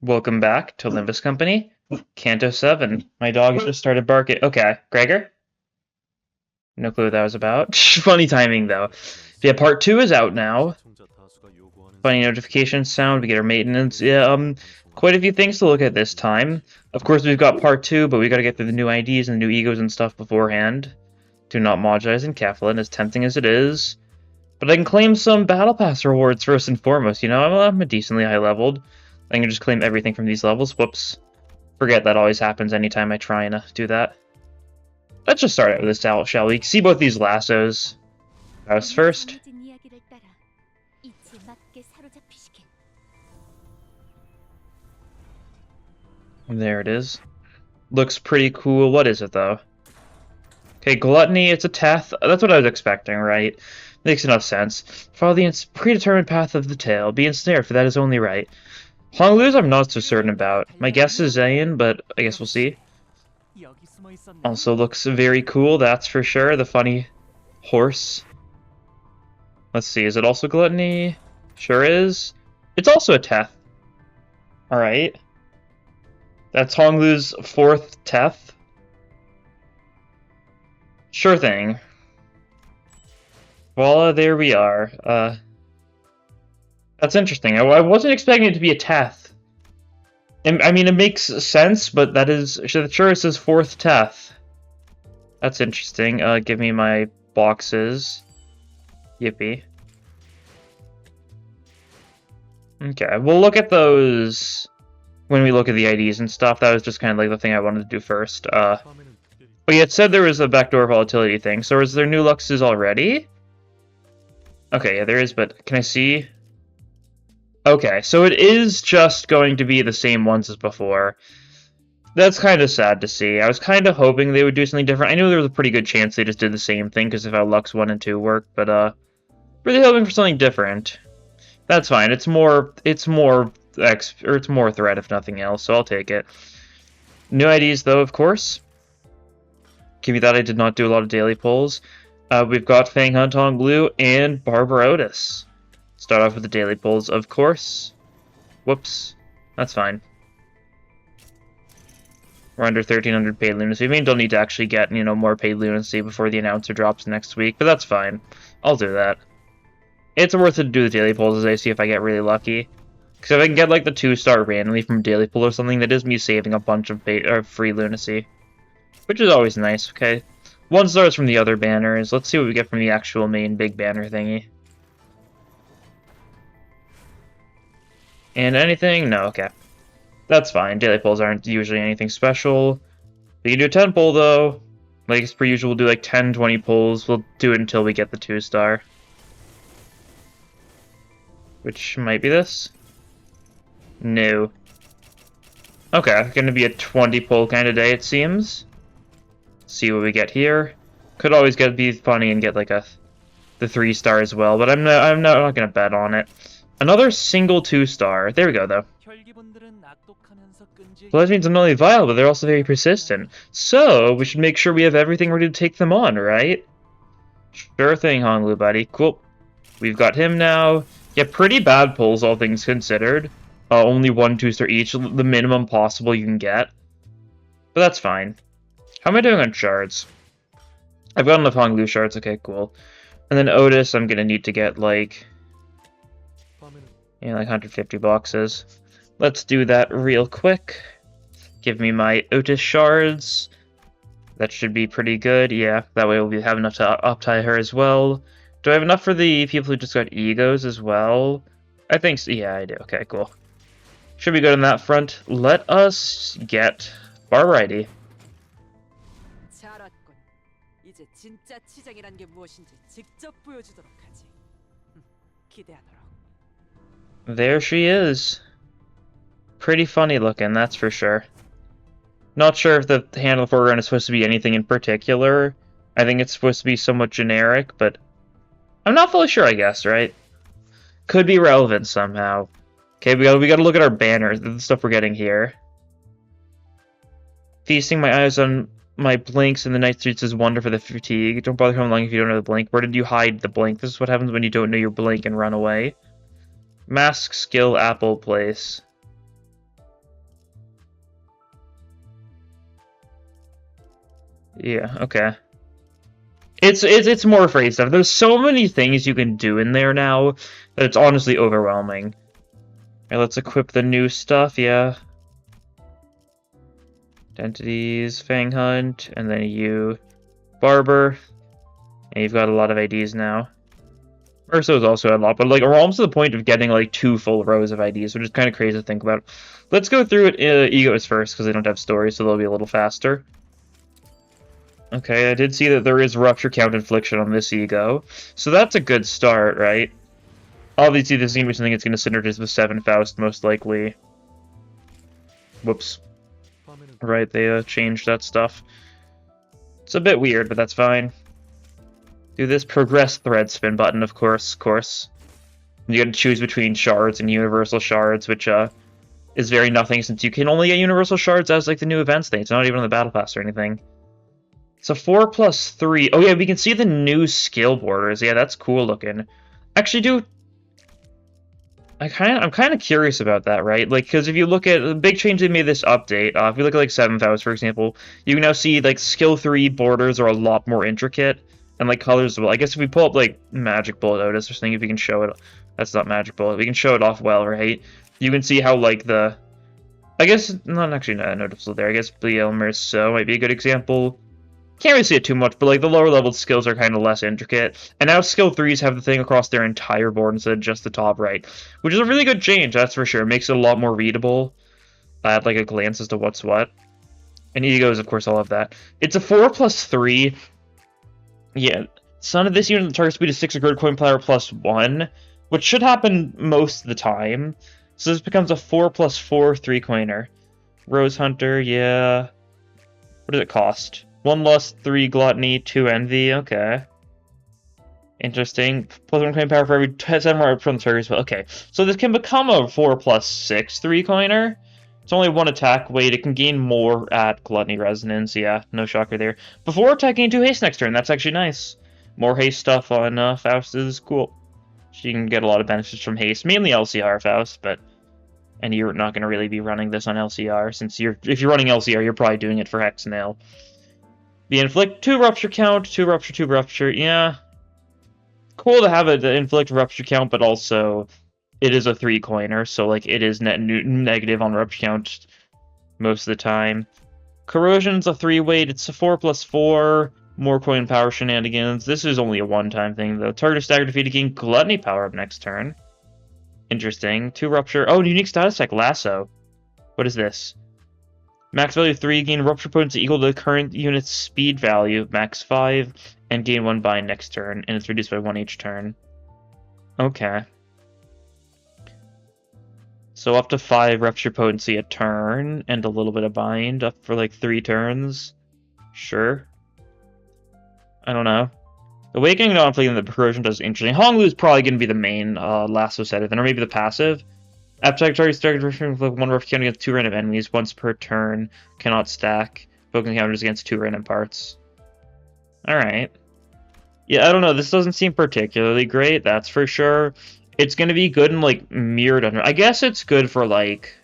Welcome back to Limbus Company, Canto 7. My dog just started barking. Okay, Gregor? No clue what that was about. Funny timing, though. Yeah, part 2 is out now. Funny notification sound, we get our maintenance. Yeah, quite a few things to look at this time. Of course, we've got part 2, but we gotta get through the new IDs and the new E.G.Os and stuff beforehand. Do not modulize in Keflin, as tempting as it is. But I can claim some Battle Pass rewards first and foremost, you know? I'm a decently high-leveled. I can just claim everything from these levels. Whoops. Forget that always happens anytime I try and do that. Let's just start out with this, shall we? See both these lassos. House first. There it is. Looks pretty cool. What is it, though? Okay, Gluttony, it's a Teth. That's what I was expecting, right? Makes enough sense. Follow the predetermined path of the tail. Be ensnared, for that is only right. Honglu's I'm not so certain about. My guess is Zayn, but I guess we'll see. Also looks very cool, that's for sure. The funny horse. Let's see, is it also Gluttony? Sure is. It's also a Teth. Alright. That's Honglu's 4th Teth. Sure thing. Voila, there we are. That's interesting. I wasn't expecting it to be a Teth. I mean, it makes sense, but that is... Sure, it says 4th Teth. That's interesting. Give me my boxes. Yippee. Okay, we'll look at those when we look at the IDs and stuff. That was just kind of like the thing I wanted to do first. But yeah, it said there was a backdoor volatility thing. So is there new Luxes already? Okay, yeah, there is, but can I see? Okay, so it is just going to be the same ones as before. That's kind of sad to see. I was kind of hoping they would do something different. I knew there was a pretty good chance they just did the same thing because of how Lux 1 and 2 work, but really hoping for something different. That's fine. It's more threat if nothing else, so I'll take it. New IDs though, of course. Give me that. I did not do a lot of daily polls. We've got Fanghunt on blue and Barbarotis. Start off with the daily polls, of course. Whoops. That's fine. We're under 1,300 paid lunacy. I mean, don't need to actually get, you know, more paid lunacy before the announcer drops next week, but that's fine. I'll do that. It's worth it to do the daily polls as I see if I get really lucky. Because if I can get, like, the 2-star randomly from daily poll or something, that is me saving a bunch of free lunacy. Which is always nice, okay? 1 star is from the other banners. Let's see what we get from the actual main big banner thingy. And anything? No, okay. That's fine. Daily polls aren't usually anything special. We can do a 10 poll, though. Like, as per usual, we'll do like 10, 20 polls. We'll do it until we get the 2-star. Which might be this? No. Okay, gonna be a 20 poll kind of day, it seems. See what we get here. Could always be funny and get like the 3-star as well, but I'm not gonna bet on it. Another single 2-star. There we go, though. Well, that means I'm not only viable, but they're also very persistent. So, we should make sure we have everything ready to take them on, right? Sure thing, Honglu, buddy. Cool. We've got him now. Yeah, pretty bad pulls, all things considered. Only 1 2-star each, the minimum possible you can get. But that's fine. How am I doing on shards? I've got enough Honglu shards, okay, cool. And then Otis, I'm gonna need to get, like... yeah, like 150 boxes. Let's do that real quick. Give me my Otis shards. That should be pretty good, yeah. That way we'll have enough to up-tie her as well. Do I have enough for the people who just got E.G.Os as well? I think so. Yeah, I do. Okay, cool. Should be good on that front. Let us get Barbarity. There she is. Pretty funny looking, that's for sure. Not sure if the handle foreground is supposed to be anything in particular. I think it's supposed to be somewhat generic, but I'm not fully sure, I guess, right? Could be relevant somehow. Okay, we gotta look at our banners, the stuff we're getting here. Feasting my eyes on my blinks in the night streets is wonder for the fatigue. Don't bother coming along if you don't know the blink. Where did you hide the blink? This is what happens when you don't know your blink and run away. Mask skill apple place. Yeah, okay. It's more phrase stuff. There's so many things you can do in there now that it's honestly overwhelming. Alright, let's equip the new stuff, yeah. Identities, Fanghunt, and then you, Barber. And you've got a lot of IDs now. Urso's also a lot, but like we're almost to the point of getting like 2 full rows of IDs, which is kind of crazy to think about. Let's go through it. E.G.O first, because they don't have stories, so they'll be a little faster. Okay, I did see that there is Rupture Count Infliction on this E.G.O, so that's a good start, right? Obviously, this is going to be something that's going to synergize with 7 Faust, most likely. Whoops. Right, they changed that stuff. It's a bit weird, but that's fine. Do this progress thread spin button, of course. You gotta choose between shards and universal shards, which is very nothing since you can only get universal shards as like the new events thing. It's not even on the battle pass or anything. So 4+3. Oh yeah, we can see the new skill borders. Yeah, that's cool looking. Actually, I'm kind of curious about that, right? Like, because if you look at the big change they made this update, if you look at like 7 Faust, for example, you can now see like skill 3 borders are a lot more intricate and like colors as well. I guess if we pull up like Magic Bullet Otis or something, if we can show it, that's not Magic Bullet. We can show it off well, right? You can see how like I guess not actually not noticeable there. I guess Elmer So might be a good example. Can't really see it too much, but like the lower level skills are kind of less intricate. And now skill 3s have the thing across their entire board instead of just the top right, which is a really good change, that's for sure. It makes it a lot more readable at like a glance as to what's what. And E.G.Os, of course, all of that. It's a 4+3. Yeah, Son of this unit, the target speed is 6 or grid coin power +1, which should happen most of the time. So this becomes a 4+4 3-coiner. Rose Hunter, yeah. What does it cost? 1 Lust, 3 Gluttony, 2 Envy, okay. Interesting. +1 coin power for every 7 more from the target as well. Okay, so this can become a 4+6 3-coiner. It's only 1 attack weight. It can gain more at Gluttony Resonance, yeah, no shocker there. Before attacking into haste next turn, that's actually nice. More haste stuff on Faust is cool. She can get a lot of benefits from haste, mainly LCR Faust, but... And you're not going to really be running this on LCR, since if you're running LCR, you're probably doing it for Hex Nail. The Inflict 2 Rupture count, 2 Rupture, 2 Rupture, yeah. Cool to have the Inflict Rupture count, but also it is a 3-coiner, so like it is negative on Rupture count most of the time. Corrosion's a 3-weight, it's a 4+4, more coin power shenanigans. This is only a one-time thing, though. Target stagger defeated gain Gluttony power up next turn. Interesting. 2 Rupture. Oh, unique status tech, Lasso. What is this? Max value 3, gain Rupture potency equal to the current unit's speed value, max 5, and gain 1 bind next turn, and it's reduced by 1 each turn. Okay. So up to 5 Rupture potency a turn, and a little bit of bind, up for like 3 turns. Sure. I don't know. Awakening non-fleeting the corrosion does interesting. Honglu is probably going to be the main lasso setter, then, or maybe the passive. After target started with 1 rough count against 2 random enemies once per turn. Cannot stack. Focus counters against 2 random parts. Alright. Yeah, I don't know. This doesn't seem particularly great, that's for sure. It's going to be good in, like, Mirror Dungeon. I guess it's good for, like...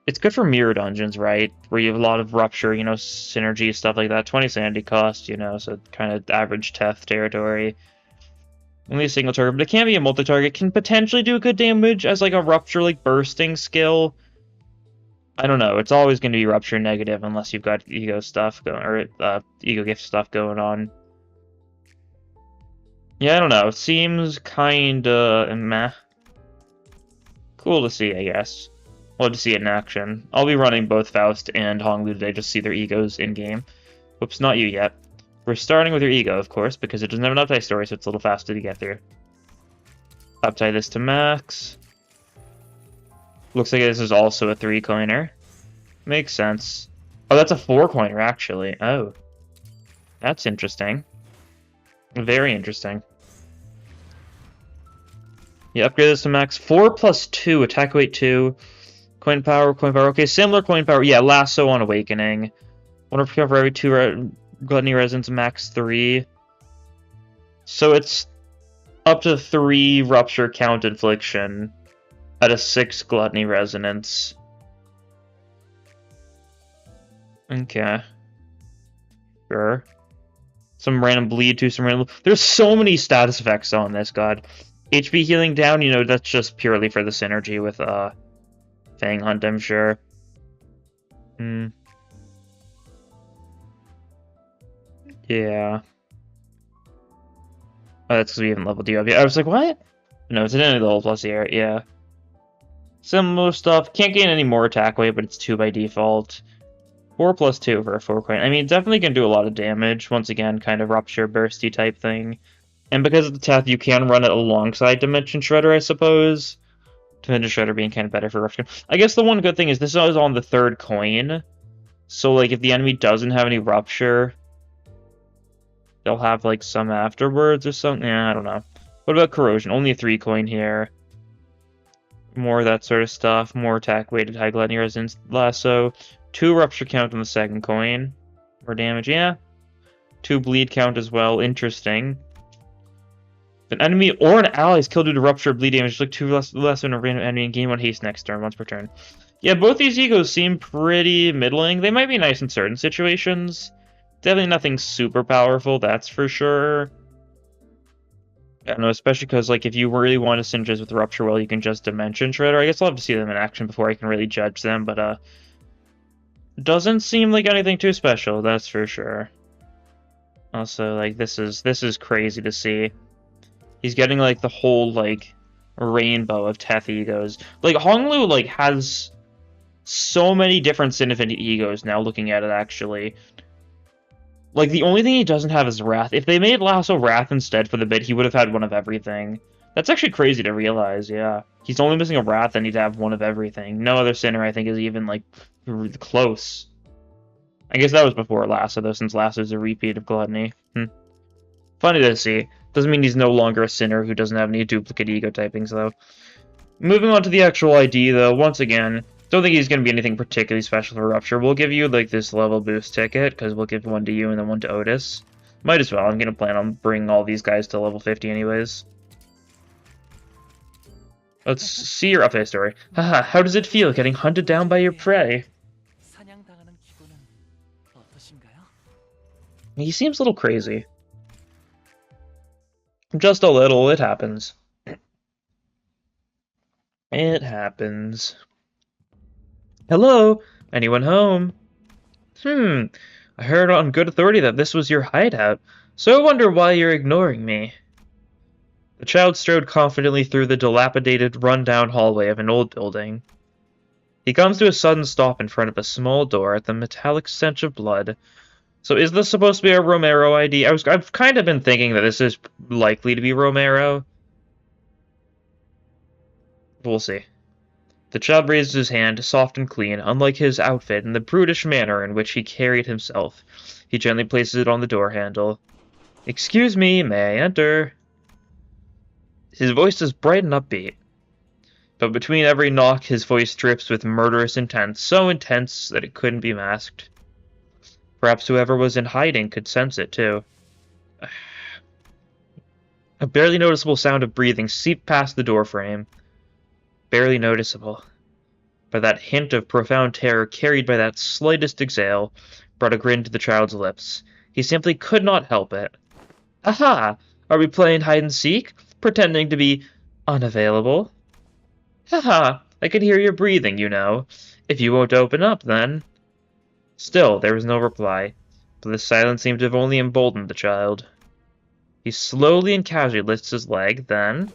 It's good for Mirror Dungeons, right? Where you have a lot of Rupture, you know, synergy, stuff like that. 20 sanity cost, you know, so kind of average Teth territory. Only a single target, but it can be a multi-target. Can potentially do good damage as like a Rupture, like bursting skill. I don't know. It's always going to be Rupture negative unless you've got E.G.O stuff going, or E.G.O gift stuff going on. Yeah, I don't know. It seems kinda meh. Cool to see, I guess. Well, to see it in action. I'll be running both Faust and Honglu today just to see their E.G.Os in-game. Whoops, not you yet. We're starting with your E.G.O, of course, because it doesn't have an uptie story, so it's a little faster to get through. Uptie this to max. Looks like this is also a 3-coiner. Makes sense. Oh, that's a 4-coiner, actually. Oh. That's interesting. Very interesting. Yeah, upgrade this to max. 4+2, attack weight 2. Coin power, coin power. Okay, similar coin power. Yeah, lasso on awakening. 1 for every 2 Gluttony Resonance, max 3. So it's up to 3 Rupture count infliction at a 6 Gluttony Resonance. Okay. Sure. Some random bleed to some random... There's so many status effects on this, god. HP healing down, you know, that's just purely for the synergy with, Fanghunt, I'm sure. Hmm. Yeah. Oh, that's because we haven't leveled you up yet. I was like, what? No, it's an enemy level plus here, yeah. Similar stuff. Can't gain any more attack weight, but it's 2 by default. 4 plus 2 for a 4 coin. I mean, definitely can do a lot of damage. Once again, kind of rupture bursty type thing. And because of the Teth, you can run it alongside Dimension Shredder, I suppose. Dimension Shredder being kind of better for rupture. I guess the one good thing is this is on the 3rd coin. So, like, if the enemy doesn't have any rupture, they'll have, like, some afterwards or something. Yeah, I don't know. What about corrosion? Only a 3 coin here. More of that sort of stuff. More attack-weighted high gluttony resistance. Lasso. 2 rupture count on the 2nd coin. More damage, yeah. 2 bleed count as well. Interesting. If an enemy or an ally is killed due to rupture or bleed damage, look 2 less than a random enemy and gain 1 haste next turn, once per turn. Yeah, both these E.G.Os seem pretty middling. They might be nice in certain situations. Definitely nothing super powerful, that's for sure. I don't know, especially because, like, if you really want to synergize with Rupture well, you can just Dimension Shredder. I guess I'll have to see them in action before I can really judge them, but, doesn't seem like anything too special, that's for sure. Also, like, this is crazy to see. He's getting, like, the whole, like, rainbow of Teth E.G.Os. Like, Honglu, like, has so many different significant E.G.Os now, looking at it, actually. Like, the only thing he doesn't have is Wrath. If they made Lasso Wrath instead for the bit, he would have had one of everything. That's actually crazy to realize, yeah. He's only missing a Wrath and he'd have one of everything. No other Sinner, I think, is even, like, close. I guess that was before Lasso, though, since Lasso's a repeat of Gluttony. Funny to see. Doesn't mean he's no longer a Sinner who doesn't have any duplicate ego typings, though. Moving on to the actual ID, though, once again, don't think he's going to be anything particularly special for Rupture. We'll give you, like, this level boost ticket, because we'll give one to you and then one to Otis. Might as well. I'm going to plan on bringing all these guys to level 50 anyways. Let's see your update story. Haha, how does it feel getting hunted down by your prey? He seems a little crazy. Just a little, it happens. It happens. Hello? Anyone home? I heard on good authority that this was your hideout, so I wonder why you're ignoring me. The child strode confidently through the dilapidated, run-down hallway of an old building. He comes to a sudden stop in front of a small door at the metallic stench of blood. So is this supposed to be a Romero ID? I've kind of been thinking that this is likely to be Romero. We'll see. The child raised his hand, soft and clean, unlike his outfit and the brutish manner in which he carried himself. He gently places it on the door handle. Excuse me, may I enter? His voice is bright and upbeat. But between every knock, his voice drips with murderous intent, so intense that it couldn't be masked. Perhaps whoever was in hiding could sense it, too. A barely noticeable sound of breathing seeped past the doorframe. Barely noticeable. But that hint of profound terror carried by that slightest exhale brought a grin to the child's lips. He simply could not help it. Aha! Are we playing hide-and-seek? Pretending to be unavailable? Haha! I can hear your breathing, you know. If you won't open up, then... Still, there was no reply, but the silence seemed to have only emboldened the child. He slowly and casually lifts his leg, then...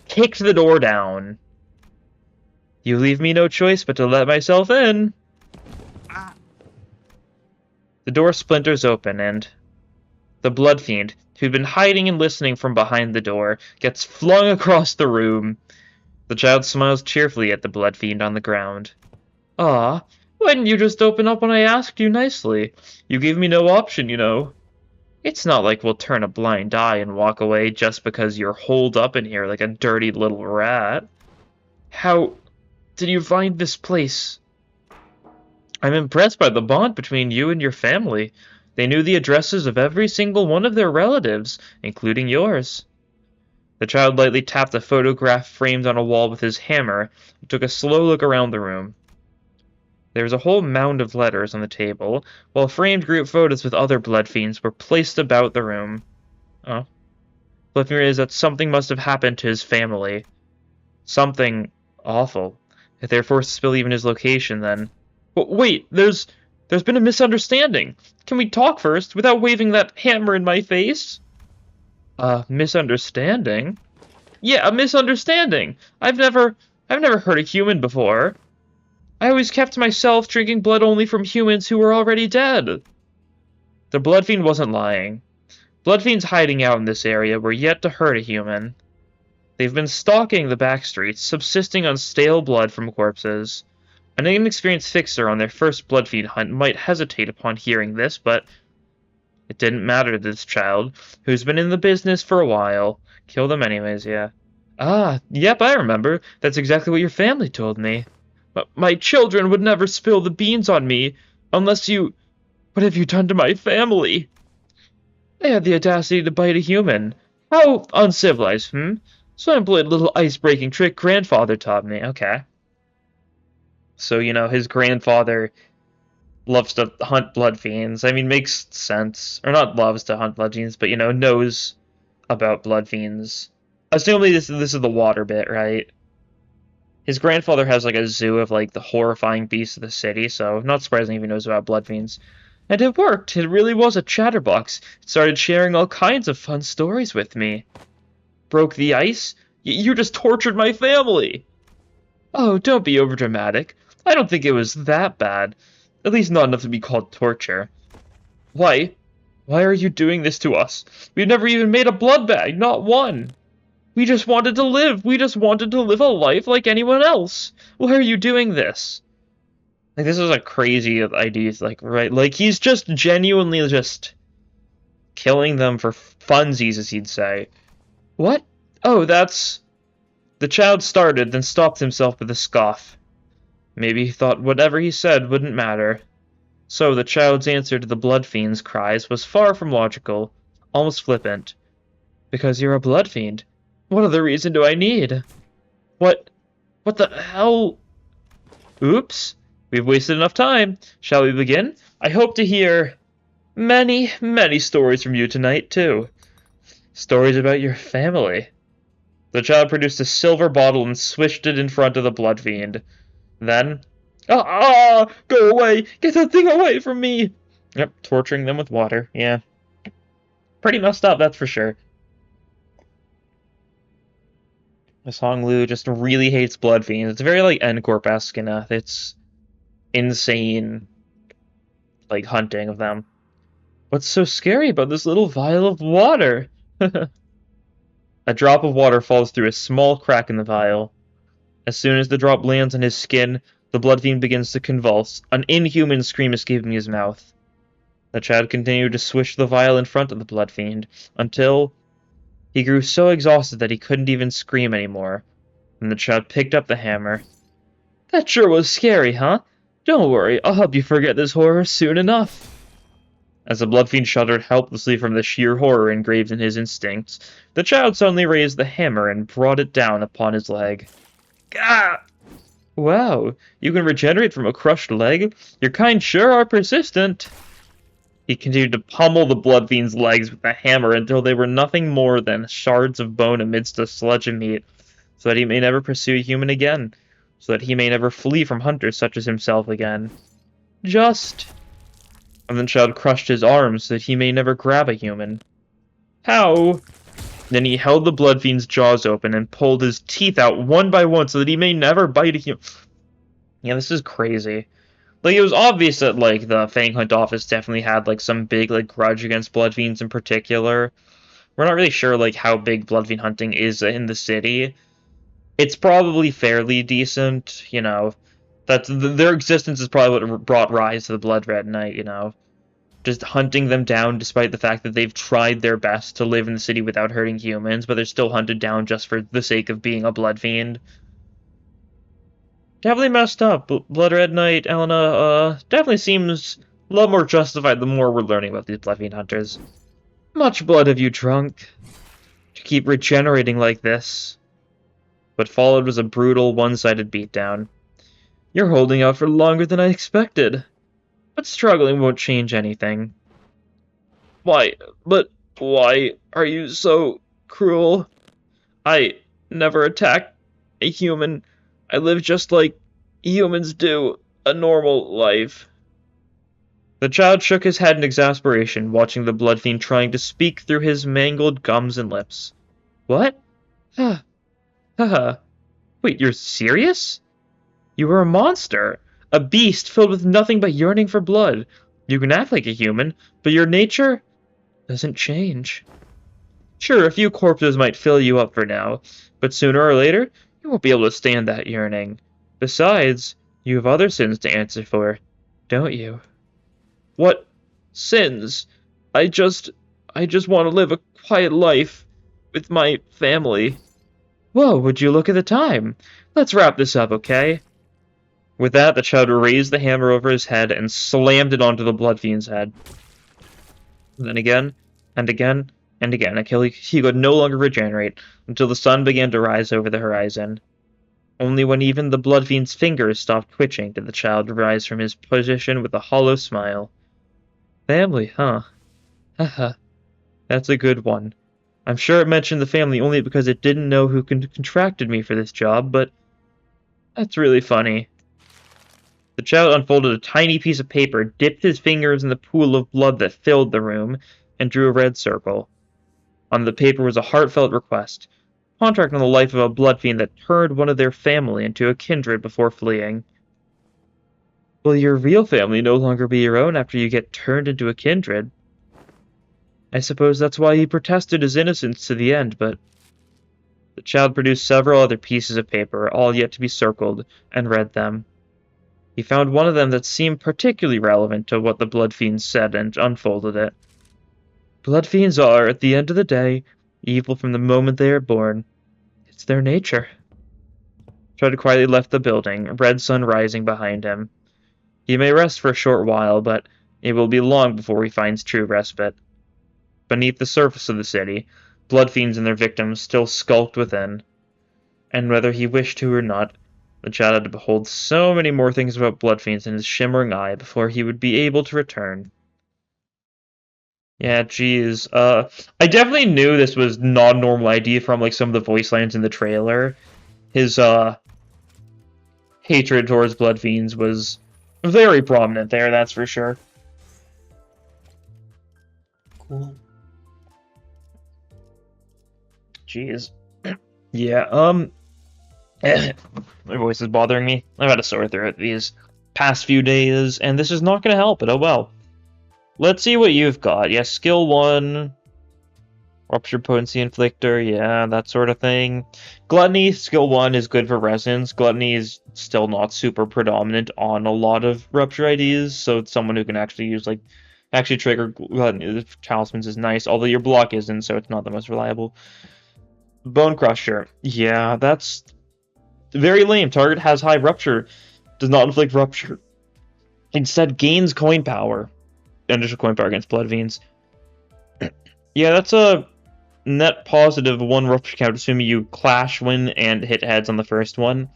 kicked the door down. You leave me no choice but to let myself in. The door splinters open, and the blood fiend, who'd been hiding and listening from behind the door, gets flung across the room. The child smiles cheerfully at the blood fiend on the ground. Ah, why didn't you just open up when I asked you nicely? You gave me no option, you know. It's not like we'll turn a blind eye and walk away just because you're holed up in here like a dirty little rat. How did you find this place? I'm impressed by the bond between you and your family. They knew the addresses of every single one of their relatives, including yours. The child lightly tapped a photograph framed on a wall with his hammer and took a slow look around the room. There was a whole mound of letters on the table, while framed group photos with other blood fiends were placed about the room. Oh. Bloodfiend realized that something must have happened to his family. Something awful. If they're forced to spill even his location, then... But wait, there's been a misunderstanding. Can we talk first, without waving that hammer in my face? A misunderstanding? Yeah, a misunderstanding. I've never hurt a human before. I always kept to myself, drinking blood only from humans who were already dead. The Bloodfiend wasn't lying. Bloodfiends hiding out in this area were yet to hurt a human. They've been stalking the back streets, subsisting on stale blood from corpses. An inexperienced fixer on their first Bloodfiend hunt might hesitate upon hearing this, but it didn't matter to this child, who's been in the business for a while. Kill them anyways, yeah. Ah, yep, I remember. That's exactly what your family told me. But my children would never spill the beans on me, unless you... What have you done to my family? They had the audacity to bite a human. How uncivilized, So I employed a little ice-breaking trick grandfather taught me. Okay. So, you know, his grandfather loves to hunt blood fiends. I mean, makes sense. Or not loves to hunt blood fiends, but, you know, knows about blood fiends. Assuming this is the water bit, right? His grandfather has, like, a zoo of, like, the horrifying beasts of the city, so not surprising if he knows about blood fiends. And it worked. It really was a chatterbox. It started sharing all kinds of fun stories with me. Broke the ice? You just tortured my family! Oh, don't be overdramatic. I don't think it was that bad. At least not enough to be called torture. Why? Why are you doing this to us? We've never even made a blood bag, not one. We just wanted to live. We just wanted to live a life like anyone else. Why are you doing this? Like, this is a crazy idea, like, right? Like, he's just genuinely just killing them for funsies, as he'd say. What? Oh, that's... The child started, then stopped himself with a scoff. Maybe he thought whatever he said wouldn't matter. So the child's answer to the blood fiend's cries was far from logical, almost flippant. Because you're a blood fiend. What other reason do I need? What the hell? Oops. We've wasted enough time. Shall we begin? I hope to hear many, many stories from you tonight, too. Stories about your family. The child produced a silver bottle and swished it in front of the blood fiend. Then, go away! Get that thing away from me! Yep, torturing them with water, yeah. Pretty messed up, that's for sure. Miss Hong Lu just really hates blood fiends. It's very, like, N-Corp-esque enough. It's insane, like, hunting of them. What's so scary about this little vial of water? A drop of water falls through a small crack in the vial. As soon as the drop lands on his skin, the blood fiend begins to convulse, an inhuman scream escaping his mouth. The child continued to swish the vial in front of the blood fiend, until he grew so exhausted that he couldn't even scream anymore. And the child picked up the hammer. That sure was scary, huh? Don't worry, I'll help you forget this horror soon enough. As the blood fiend shuddered helplessly from the sheer horror engraved in his instincts, the child suddenly raised the hammer and brought it down upon his leg. Gah! Wow, you can regenerate from a crushed leg? Your kind sure are persistent. He continued to pummel the blood fiend's legs with the hammer until they were nothing more than shards of bone amidst a sludge of meat, so that he may never pursue a human again, so that he may never flee from hunters such as himself again. Just... And the child crushed his arms so that he may never grab a human. How? Then he held the blood fiend's jaws open and pulled his teeth out one by one so that he may never bite a human. Yeah, this is crazy. Like, it was obvious that, like, the Fanghunt office definitely had, like, some big, like, grudge against blood fiends in particular. We're not really sure, like, how big blood fiend hunting is in the city. It's probably fairly decent, you know. Their existence is probably what brought rise to the Blood Red Knight, you know. Just hunting them down despite the fact that they've tried their best to live in the city without hurting humans, but they're still hunted down just for the sake of being a blood fiend. Definitely messed up. Blood Red Knight, Elena, definitely seems a lot more justified the more we're learning about these blood fiend hunters. Much blood have you drunk to keep regenerating like this? What followed was a brutal, one-sided beatdown. You're holding out for longer than I expected. But struggling won't change anything. Why, but why are you so cruel? I never attacked a human. I live just like humans do, a normal life. The child shook his head in exasperation, watching the blood fiend trying to speak through his mangled gums and lips. What? Ha, ha. Wait, you're serious? You are a monster, a beast filled with nothing but yearning for blood. You can act like a human, but your nature doesn't change. Sure, a few corpses might fill you up for now, but sooner or later, you won't be able to stand that yearning. Besides, you have other sins to answer for, don't you? What sins? I just want to live a quiet life with my family. Whoa, would you look at the time? Let's wrap this up, okay? With that, the child raised the hammer over his head and slammed it onto the blood fiend's head. And then again, and again, and again, until he could no longer regenerate, until the sun began to rise over the horizon. Only when even the blood fiend's fingers stopped twitching did the child rise from his position with a hollow smile. Family, huh? Haha, that's a good one. I'm sure it mentioned the family only because it didn't know who contracted me for this job, but that's really funny. The child unfolded a tiny piece of paper, dipped his fingers in the pool of blood that filled the room, and drew a red circle. On the paper was a heartfelt request. Contract on the life of a blood fiend that turned one of their family into a kindred before fleeing. Will your real family no longer be your own after you get turned into a kindred? I suppose that's why he protested his innocence to the end, but... The child produced several other pieces of paper, all yet to be circled, and read them. He found one of them that seemed particularly relevant to what the blood fiends said and unfolded it. Blood fiends are, at the end of the day, evil from the moment they are born. It's their nature. Child quietly left the building, red sun rising behind him. He may rest for a short while, but it will be long before he finds true respite. Beneath the surface of the city, blood fiends and their victims still skulked within. And whether he wished to or not, the child had to behold so many more things about blood fiends in his shimmering eye before he would be able to return. Yeah, geez. I definitely knew this was not a normal idea from like some of the voice lines in the trailer. His hatred towards blood fiends was very prominent there, that's for sure. Cool. Jeez. Yeah, my voice is bothering me. I've had a sore throat these past few days, and this is not going to help, but oh well. Let's see what you've got. Yeah, skill 1. Rupture Potency Inflictor, yeah, that sort of thing. Gluttony, skill 1 is good for resonance. Gluttony is still not super predominant on a lot of Rupture IDs, so it's someone who can actually use, like, actually trigger Gluttony. The Talismans is nice, although your block isn't, so it's not the most reliable. Bone Crusher, yeah, that's very lame. Target has high Rupture, does not inflict Rupture. Instead, gains coin power. Initial coin power against blood fiends. Yeah, that's a net positive 1 rupture count, assuming you clash, win, and hit heads on the first one.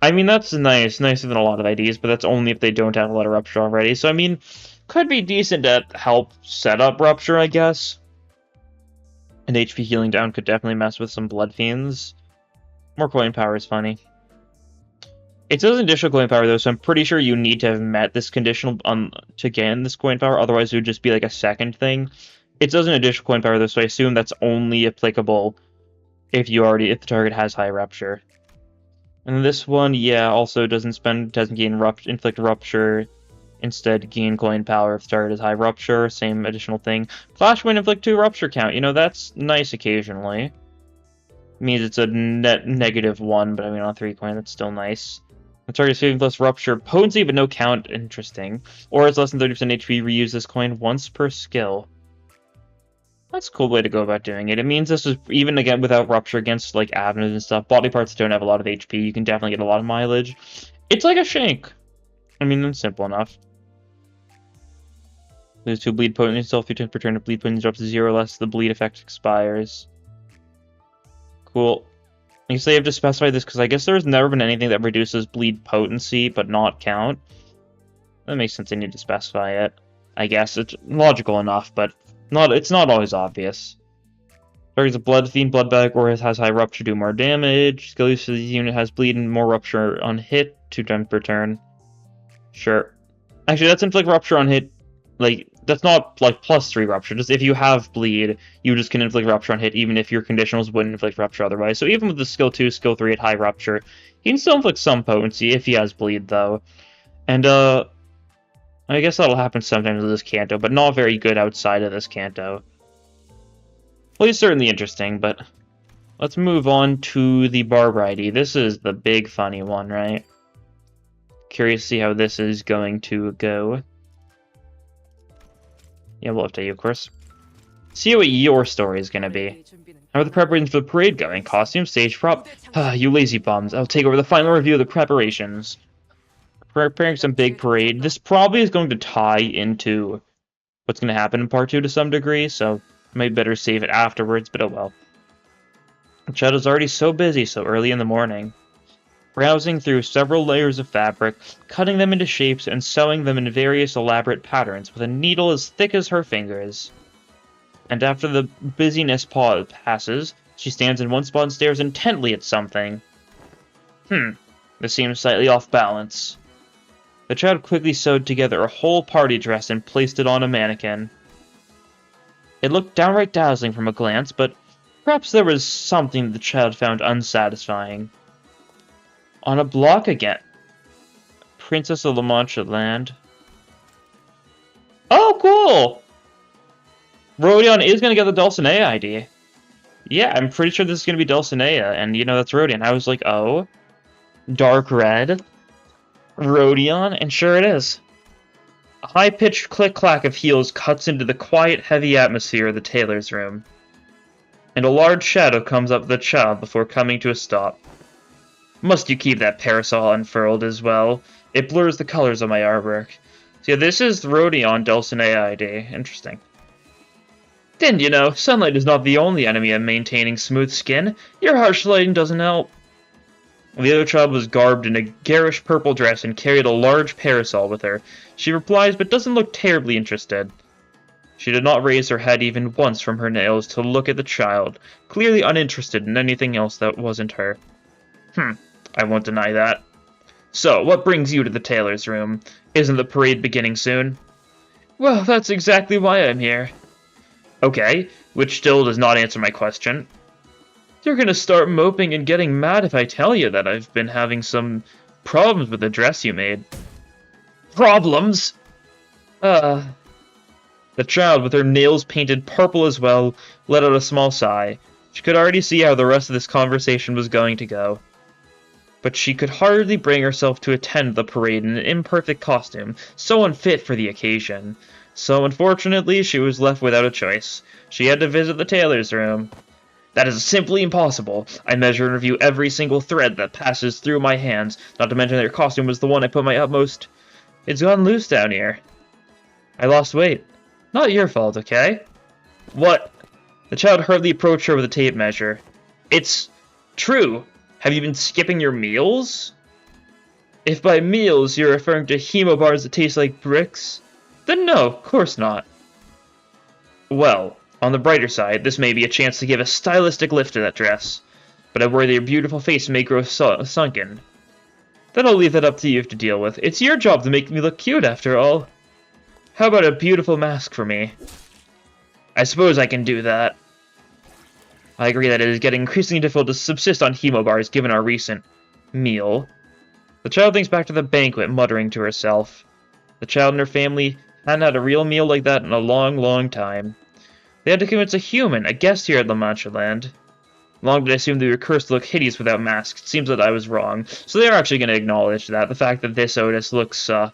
I mean, that's nice. Nicer than a lot of IDs, but that's only if they don't have a lot of rupture already. So, I mean, could be decent to help set up rupture, I guess. And HP healing down could definitely mess with some blood fiends. More coin power is funny. It says additional coin power, though, so I'm pretty sure you need to have met this conditional to gain this coin power, otherwise it would just be like a second thing. It says an additional coin power, though, so I assume that's only applicable if the target has high rupture. And this one, yeah, also doesn't inflict rupture, instead gain coin power if the target has high rupture, same additional thing. Flash Wind inflict 2 rupture count, you know, that's nice occasionally. Means it's a net -1, but I mean on 3 coin, that's still nice. The target is 15 plus rupture potency, but no count. Interesting. Or it's less than 30% HP. Reuse this coin once per skill. That's a cool way to go about doing it. It means this is even again without rupture against like avenues and stuff. Body parts that don't have a lot of HP. You can definitely get a lot of mileage. It's like a shank. I mean, it's simple enough. Lose 2 bleed potency itself. Your per turn of bleed potency drops to 0 less the bleed effect expires. Cool. I guess they have to specify this because I guess there's never been anything that reduces bleed potency but not count. That makes sense, they need to specify it. I guess it's logical enough, but it's not always obvious. Targets a blood fiend, blood bag, or it has high rupture, do more damage. Skill use for the unit has bleed and more rupture on hit, 2 times per turn. Sure. Actually, that's inflict rupture on hit. Like, that's not like +3 rupture. Just if you have bleed, you just can inflict rupture on hit, even if your conditionals wouldn't inflict rupture otherwise. So even with the skill 2, skill 3 at high rupture, he can still inflict some potency if he has bleed, though. And, I guess that'll happen sometimes with this Canto, but not very good outside of this Canto. Well, he's certainly interesting, but let's move on to the Barbride. This is the big funny one, right? Curious to see how this is going to go. Yeah, we'll update you, of course. See what your story is going to be. How are the preparations for the parade going? Costume, stage prop? You lazy bums. I'll take over the final review of the preparations. Preparing some big parade. This probably is going to tie into what's going to happen in part 2 to some degree, so maybe better save it afterwards, but oh well. Chad is already so busy so early in the morning, browsing through several layers of fabric, cutting them into shapes, and sewing them in various elaborate patterns with a needle as thick as her fingers. And after the busyness passes, she stands in one spot and stares intently at something. This seems slightly off balance. The child quickly sewed together a whole party dress and placed it on a mannequin. It looked downright dazzling from a glance, but perhaps there was something the child found unsatisfying. On a block again. Princess of La Mancha Land. Oh, cool! Rodion is going to get the Dulcinea ID. Yeah, I'm pretty sure this is going to be Dulcinea, and you know, that's Rodion. I was like, oh, dark red, Rodion, and sure it is. A high-pitched click-clack of heels cuts into the quiet, heavy atmosphere of the tailor's room, and a large shadow comes up the child before coming to a stop. Must you keep that parasol unfurled as well? It blurs the colors of my artwork. So yeah, this is Rodion Dulcinea ID. Interesting. Didn't you know, sunlight is not the only enemy of maintaining smooth skin. Your harsh lighting doesn't help. The other child was garbed in a garish purple dress and carried a large parasol with her. She replies, but doesn't look terribly interested. She did not raise her head even once from her nails to look at the child, clearly uninterested in anything else that wasn't her. I won't deny that. So, what brings you to the tailor's room? Isn't the parade beginning soon? Well, that's exactly why I'm here. Okay, which still does not answer my question. You're gonna start moping and getting mad if I tell you that I've been having some problems with the dress you made. Problems? The child, with her nails painted purple as well, let out a small sigh. She could already see how the rest of this conversation was going to go. But she could hardly bring herself to attend the parade in an imperfect costume, so unfit for the occasion. So unfortunately, she was left without a choice. She had to visit the tailor's room. That is simply impossible. I measure and review every single thread that passes through my hands, not to mention that your costume was the one I put my utmost... It's gotten loose down here. I lost weight. Not your fault, okay? What? The child hurriedly approached her with a tape measure. It's true. Have you been skipping your meals? If by meals you're referring to hemo bars that taste like bricks, then no, of course not. Well, on the brighter side, this may be a chance to give a stylistic lift to that dress, but I worry that your beautiful face may grow sunken. Then I'll leave that up to you to deal with. It's your job to make me look cute, after all. How about a beautiful mask for me? I suppose I can do that. I agree that it is getting increasingly difficult to subsist on hemo bars given our recent meal. The child thinks back to the banquet, muttering to herself. The child and her family hadn't had a real meal like that in a long, long time. They had to convince a human, a guest here at La Mancha Land. Long did I assume they were cursed to look hideous without masks. It seems that I was wrong. So they are actually going to acknowledge that. The fact that this Otis looks a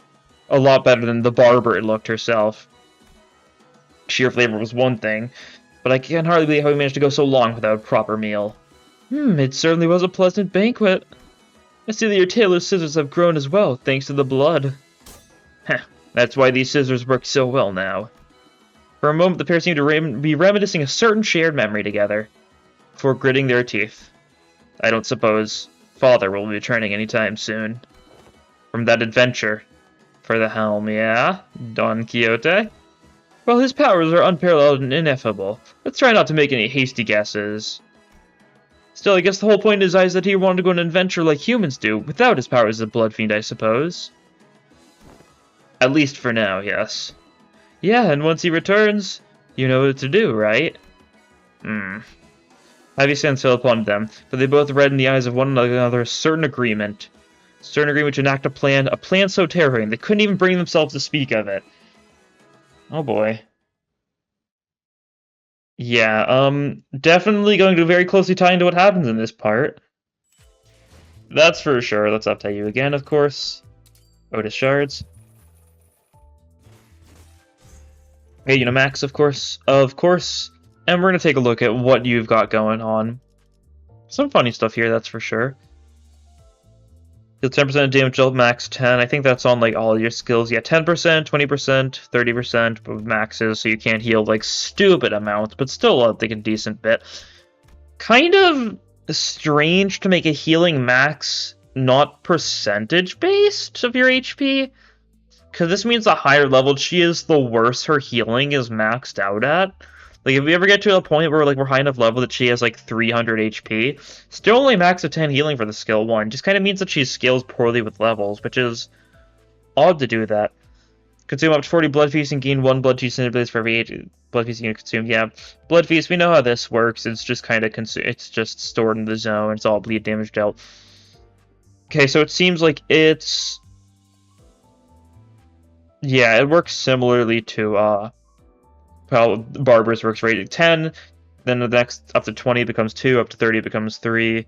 lot better than the barber it looked herself. Sheer flavor was one thing, but I can hardly believe how we managed to go so long without a proper meal. It certainly was a pleasant banquet. I see that your tailor's scissors have grown as well, thanks to the blood. Heh, that's why these scissors work so well now. For a moment, the pair seemed to be reminiscing a certain shared memory together, before gritting their teeth. I don't suppose Father will be returning anytime soon. From that adventure. For the helm, yeah? Don Quixote? Well, his powers are unparalleled and ineffable. Let's try not to make any hasty guesses. Still, I guess the whole point is that he wanted to go on an adventure like humans do, without his powers as a blood fiend, I suppose. At least for now, yes. Yeah, and once he returns, you know what to do, right? Heavy sense fell upon them, for they both read in the eyes of one another a certain agreement. To enact a plan so terrifying they couldn't even bring themselves to speak of it. Oh boy. Yeah, definitely going to very closely tie into what happens in this part. That's for sure. Let's update you again, of course. Otis Shards. Hey, you know, Max, of course. Of course. And we're going to take a look at what you've got going on. Some funny stuff here, that's for sure. Deal 10% damage, dealt max 10. I think that's on like all your skills. Yeah, 10%, 20%, 30% of maxes, so you can't heal like stupid amounts, but still like a decent bit. Kind of strange to make a healing max not percentage based of your HP, because this means the higher level she is, the worse her healing is maxed out at. Like, if we ever get to a point where, like, we're high enough level that she has, like, 300 HP, still only max of 10 healing for the skill 1. Just kind of means that she scales poorly with levels, which is odd to do that. Consume up to 40 Blood Feast and gain 1 Blood Feast abilities for every 8 Blood Feast you consume. Yeah, Blood Feast, we know how this works. It's just kind of it's just stored in the zone. It's all bleed damage dealt. Okay, so it seems like it's... Yeah, it works similarly to, well, Barber's works rated 10, then the next up to 20 becomes 2, up to 30 becomes 3.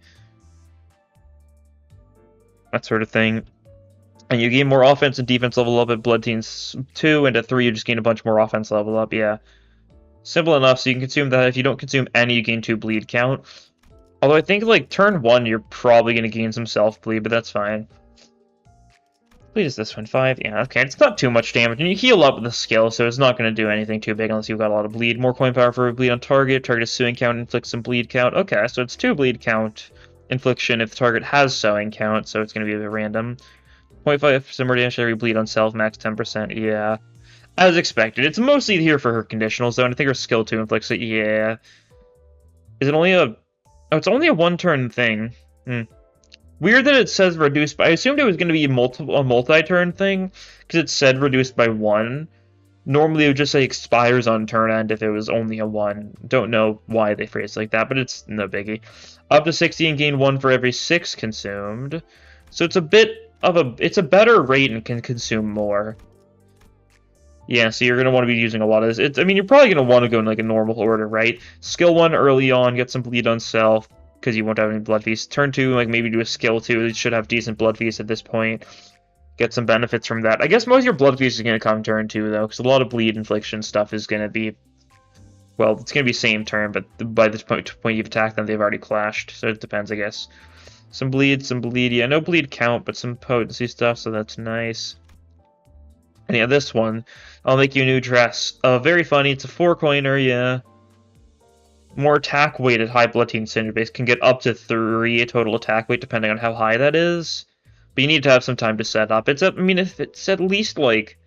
That sort of thing. And you gain more offense and defense level up at Blood Teens 2, and at 3 you just gain a bunch more offense level up, yeah. Simple enough, so you can consume that. If you don't consume any, you gain 2 bleed count. Although I think, like, turn 1, you're probably going to gain some self-bleed, but that's fine. Bleed is this one, 5? Yeah, okay, it's not too much damage, and you heal up with the skill, so it's not going to do anything too big unless you've got a lot of bleed. More coin power for bleed on target, target is sewing count, inflicts some bleed count. Okay, so it's 2 bleed count infliction if the target has sewing count, so it's going to be a bit random. 0.5% more damage every bleed on self, max 10%, yeah. As expected. It's mostly here for her conditionals, though, and I think her skill 2 inflicts it, yeah. Is it only a... Oh, it's only a one-turn thing. Weird that it says reduced by... I assumed it was going to be a multi-turn thing, because it said reduced by 1. Normally it would just say expires on turn end if it was only a 1. Don't know why they phrase it like that, but it's no biggie. Up to 60 and gain 1 for every 6 consumed. So it's a bit of a... It's a better rate and can consume more. Yeah, so you're going to want to be using a lot of this. I mean, you're probably going to want to go in like a normal order, right? Skill 1 early on, get some bleed on self, because you won't have any blood feast. Turn 2, like maybe do a skill 2. You should have decent blood feast at this point. Get some benefits from that. I guess most of your blood feast is going to come turn 2, though, because a lot of bleed infliction stuff is going to be... Well, it's going to be same turn, but by this point you've attacked them, they've already clashed, so it depends, I guess. Some bleed, yeah, no bleed count, but some potency stuff, so that's nice. And yeah, this one, I'll make you a new dress. Very funny, it's a 4-coiner, yeah. More attack weight at high Blood Teen Syndrome base can get up to 3 total attack weight, depending on how high that is. But you need to have some time to set up. I mean, if it's at least, like...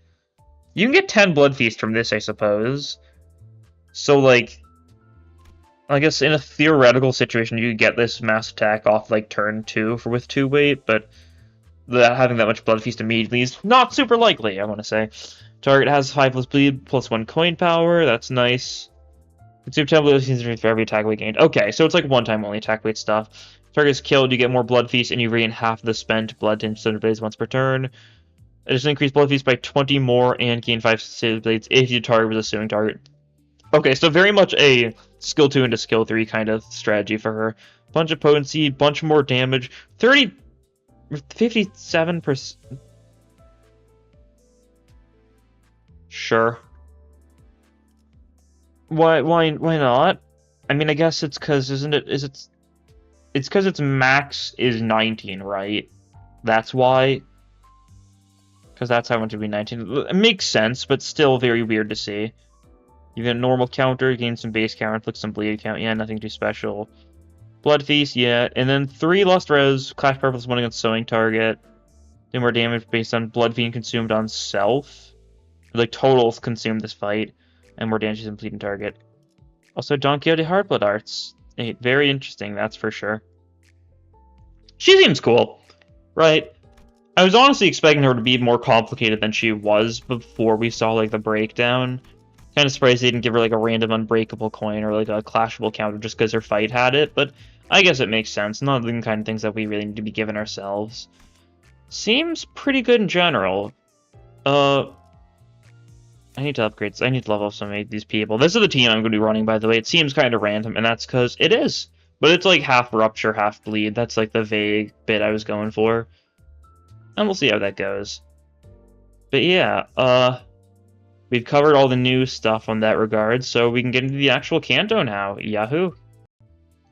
You can get 10 Blood Feast from this, I suppose. So, like... I guess in a theoretical situation, you could get this mass attack off, like, turn 2 with 2 weight, but... having that much Blood Feast immediately is not super likely, I want to say. Target has 5 plus bleed, plus 1 coin power, that's nice. Consume 10 Blood Feast for every attack weight gained. Okay, so it's like one-time only attack weight stuff. Target is killed, you get more Blood Feast, and you regain half the spent Blood Tinged Cinder Blades once per turn. Additionally, increase Blood Feast by 20 more, and gain 5 Cinder Blades if your target was a sewing target. Okay, so very much a skill 2 into skill 3 kind of strategy for her. Bunch of potency, bunch more damage. 57%. Sure. Why not? I mean, I guess it's because, it's because its max is 19, right? That's why. Because that's how much it would be 19. It makes sense, but still very weird to see. You get a normal counter, gain some base counter, inflict some bleed count. Yeah, nothing too special. Blood Feast, yeah. And then 3 Lost Rose, Clash Purpose 1 against Sowing Target. Do more damage based on Blood Fiend consumed on self. Like, total consumed this fight. And more damage than Fleeting Target. Also, Don Quixote Heartblood Arts. Very interesting, that's for sure. She seems cool, right? I was honestly expecting her to be more complicated than she was before we saw, like, the breakdown. Kind of surprised they didn't give her, like, a random unbreakable coin or, like, a clashable counter just because her fight had it, but I guess it makes sense. Not the kind of things that we really need to be giving ourselves. Seems pretty good in general. I need to upgrade. I need to level up some of these people. This is the team I'm going to be running, by the way. It seems kind of random, and that's because it is. But it's like half Rupture, half Bleed. That's like the vague bit I was going for. And we'll see how that goes. But yeah, we've covered all the new stuff on that regard, so we can get into the actual Canto now. Yahoo!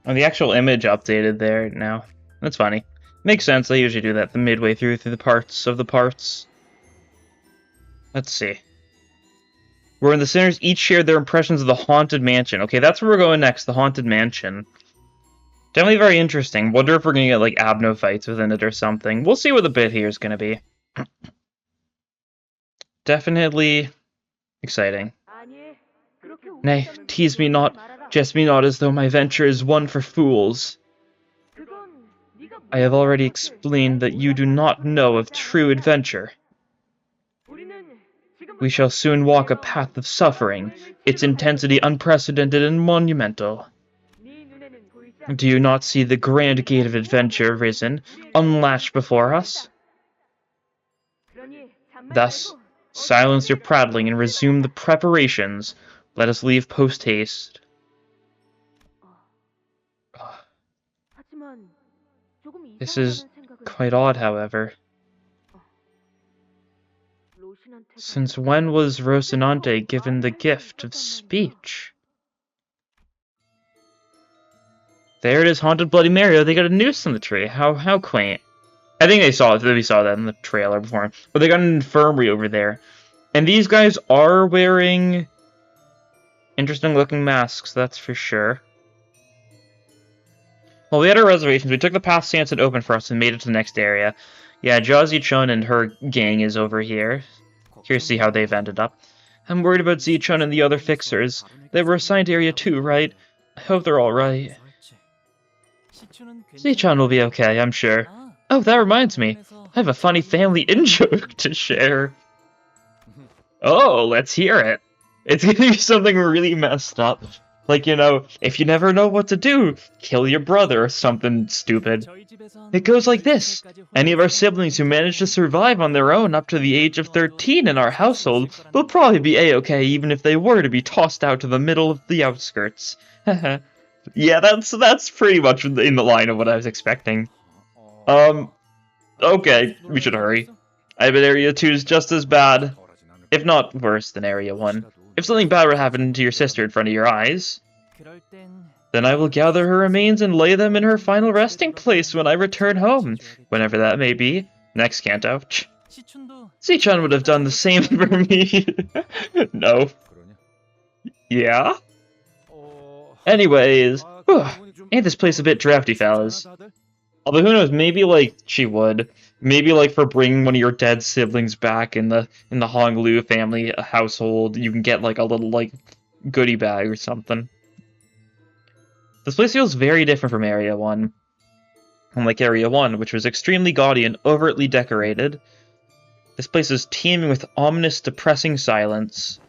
Oh, the actual image updated there now. That's funny. Makes sense, I usually do that the midway through the parts of the parts. Let's see. Where in the centers each shared their impressions of the Haunted Mansion. Okay, that's where we're going next, the Haunted Mansion. Definitely very interesting. Wonder if we're going to get, like, Abno fights within it or something. We'll see what the bit here is going to be. Definitely exciting. Nay, tease me not, jest me not as though my venture is one for fools. I have already explained that you do not know of true adventure. We shall soon walk a path of suffering, its intensity unprecedented and monumental. Do you not see the grand gate of adventure risen, unlatched before us? Thus, silence your prattling and resume the preparations. Let us leave post-haste. This is quite odd, however. Since when was Rocinante given the gift of speech? There it is, Haunted Bloody Mary. Oh, they got a noose on the tree. How quaint. I think we saw that in the trailer before. But they got an infirmary over there. And these guys are wearing interesting looking masks, that's for sure. Well, we had our reservations. We took the path Sans had opened for us and made it to the next area. Yeah, Jia and her gang is over here. Here to see how they've ended up. I'm worried about Zichun and the other fixers. They were assigned to Area 2, right? I hope they're alright. Zichun will be okay, I'm sure. Oh, that reminds me. I have a funny family in-joke to share. Oh, let's hear it. It's gonna be something really messed up. Like, you know, if you never know what to do, kill your brother or something stupid. It goes like this. Any of our siblings who manage to survive on their own up to the age of 13 in our household will probably be A-okay even if they were to be tossed out to the middle of the outskirts. Yeah, that's pretty much in the line of what I was expecting. Okay, we should hurry. I bet Area 2 is just as bad, if not worse than Area 1. If something bad would happen to your sister in front of your eyes, then I will gather her remains and lay them in her final resting place when I return home, whenever that may be. Next Canto. Zichun would have done the same for me. No. Yeah? Anyways, ain't this place a bit drafty, fellas? Although who knows, maybe like she would. Maybe like for bringing one of your dead siblings back in the Honglu family household, you can get like a little like goodie bag or something. This place feels very different from Area 1. Unlike Area 1, which was extremely gaudy and overtly decorated, this place is teeming with ominous, depressing silence.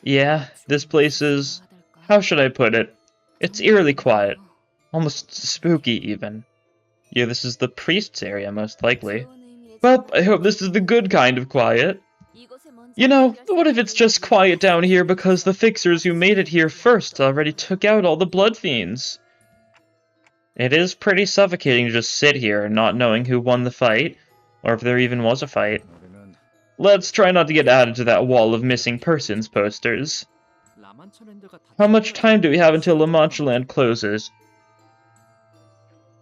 Yeah, this place is... how should I put it? It's eerily quiet. Almost spooky, even. Yeah, this is the priest's area, most likely. Well, I hope this is the good kind of quiet. You know, what if it's just quiet down here because the fixers who made it here first already took out all the blood fiends? It is pretty suffocating to just sit here not knowing who won the fight, or if there even was a fight. Let's try not to get added to that wall of missing persons posters. How much time do we have until La Mancha Land closes?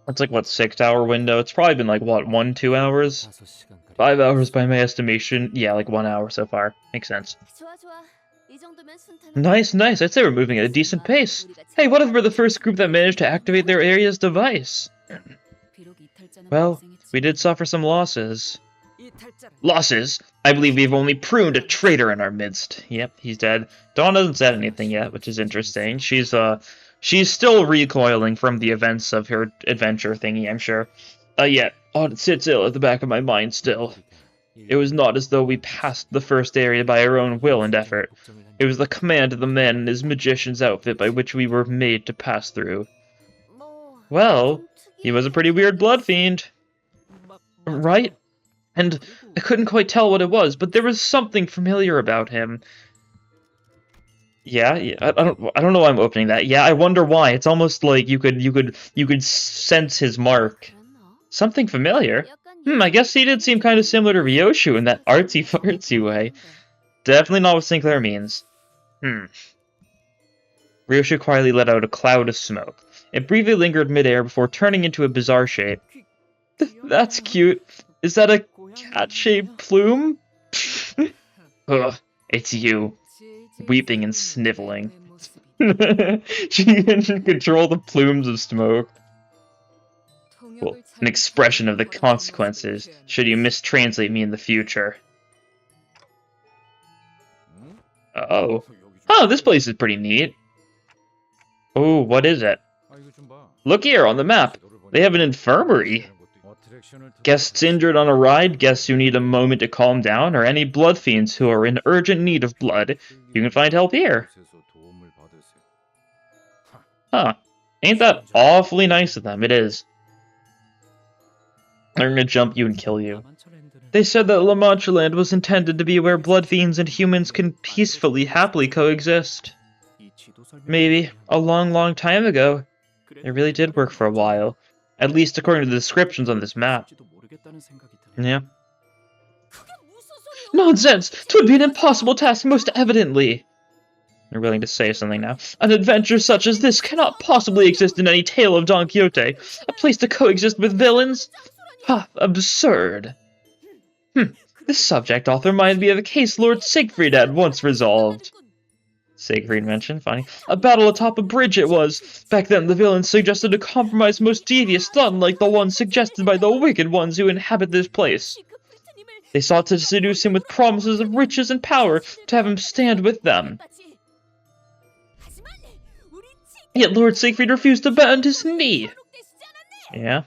It's like, what, 6-hour window? It's probably been like, what, 1-2 hours? 5 hours by my estimation. Yeah, like 1 hour so far. Makes sense. Nice, nice. I'd say we're moving at a decent pace. Hey, what if we're the first group that managed to activate their area's device? Well, we did suffer some losses. Losses? I believe we've only pruned a traitor in our midst. Yep, he's dead. Dawn hasn't said anything yet, which is interesting. She's still recoiling from the events of her adventure thingy, I'm sure. Yet, it sits ill at the back of my mind still. It was not as though we passed the first area by our own will and effort. It was the command of the man in his magician's outfit by which we were made to pass through. Well, he was a pretty weird blood fiend. Right? And I couldn't quite tell what it was, but there was something familiar about him. Yeah, I don't know why I'm opening that. Yeah, I wonder why. It's almost like you could sense his mark. Something familiar? I guess he did seem kind of similar to Ryoshu in that artsy-fartsy way. Definitely not what Sinclair means. Ryoshu quietly let out a cloud of smoke. It briefly lingered midair before turning into a bizarre shape. That's cute. Is that a cat-shaped plume? Ugh, it's you. Weeping and sniveling. She can control the plumes of smoke. Well, an expression of the consequences should you mistranslate me in the future. Oh. Oh, this place is pretty neat. Oh, what is it? Look here, on the map. They have an infirmary. Guests injured on a ride, guests who need a moment to calm down, or any blood fiends who are in urgent need of blood. You can find help here. Huh. Ain't that awfully nice of them? It is. I'm gonna jump you and kill you. They said that La Mancha Land was intended to be where blood fiends and humans can peacefully, happily coexist. Maybe, a long, long time ago. It really did work for a while. At least according to the descriptions on this map. Yeah. Nonsense! 'Twould be an impossible task, most evidently! They're willing to say something now. An adventure such as this cannot possibly exist in any tale of Don Quixote. A place to coexist with villains? Ha! Absurd. This subject author reminded me of a case Lord Siegfried had once resolved. Siegfried mentioned, funny. A battle atop a bridge it was. Back then the villains suggested a compromise most devious, unlike the one suggested by the wicked ones who inhabit this place. They sought to seduce him with promises of riches and power, to have him stand with them. Yet Lord Siegfried refused to bend his knee. Yeah.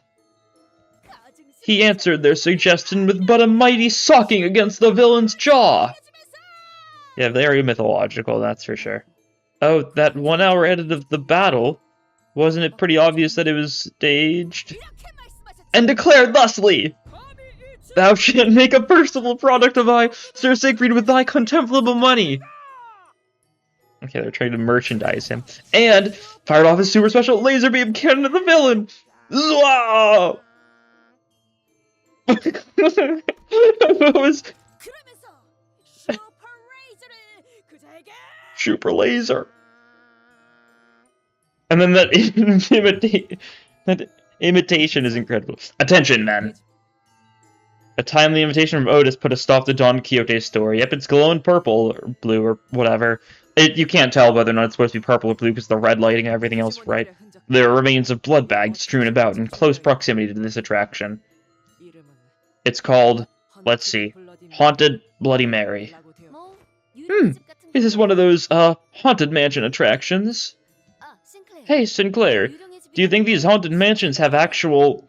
He answered their suggestion with but a mighty socking against the villain's jaw. Yeah, very mythological, that's for sure. Oh, that 1 hour edit of the battle. Wasn't it pretty obvious that it was staged? And declared thusly! Thou shalt make a personal product of I, Sir Siegfried, with thy contemplable money. Okay, they're trying to merchandise him. And fired off his super special laser beam cannon at the villain! Wow! That was... Super laser. And then that imitation is incredible. Attention, men. A timely invitation from Otis put a stop to Don Quixote's story. Yep, it's glowing purple, or blue, or whatever. You can't tell whether or not it's supposed to be purple or blue because the red lighting and everything else, right? There are remains of blood bags strewn about in close proximity to this attraction. It's called, let's see, Haunted Bloody Mary. Is this one of those, Haunted Mansion attractions? Hey, Sinclair, do you think these Haunted Mansions have actual...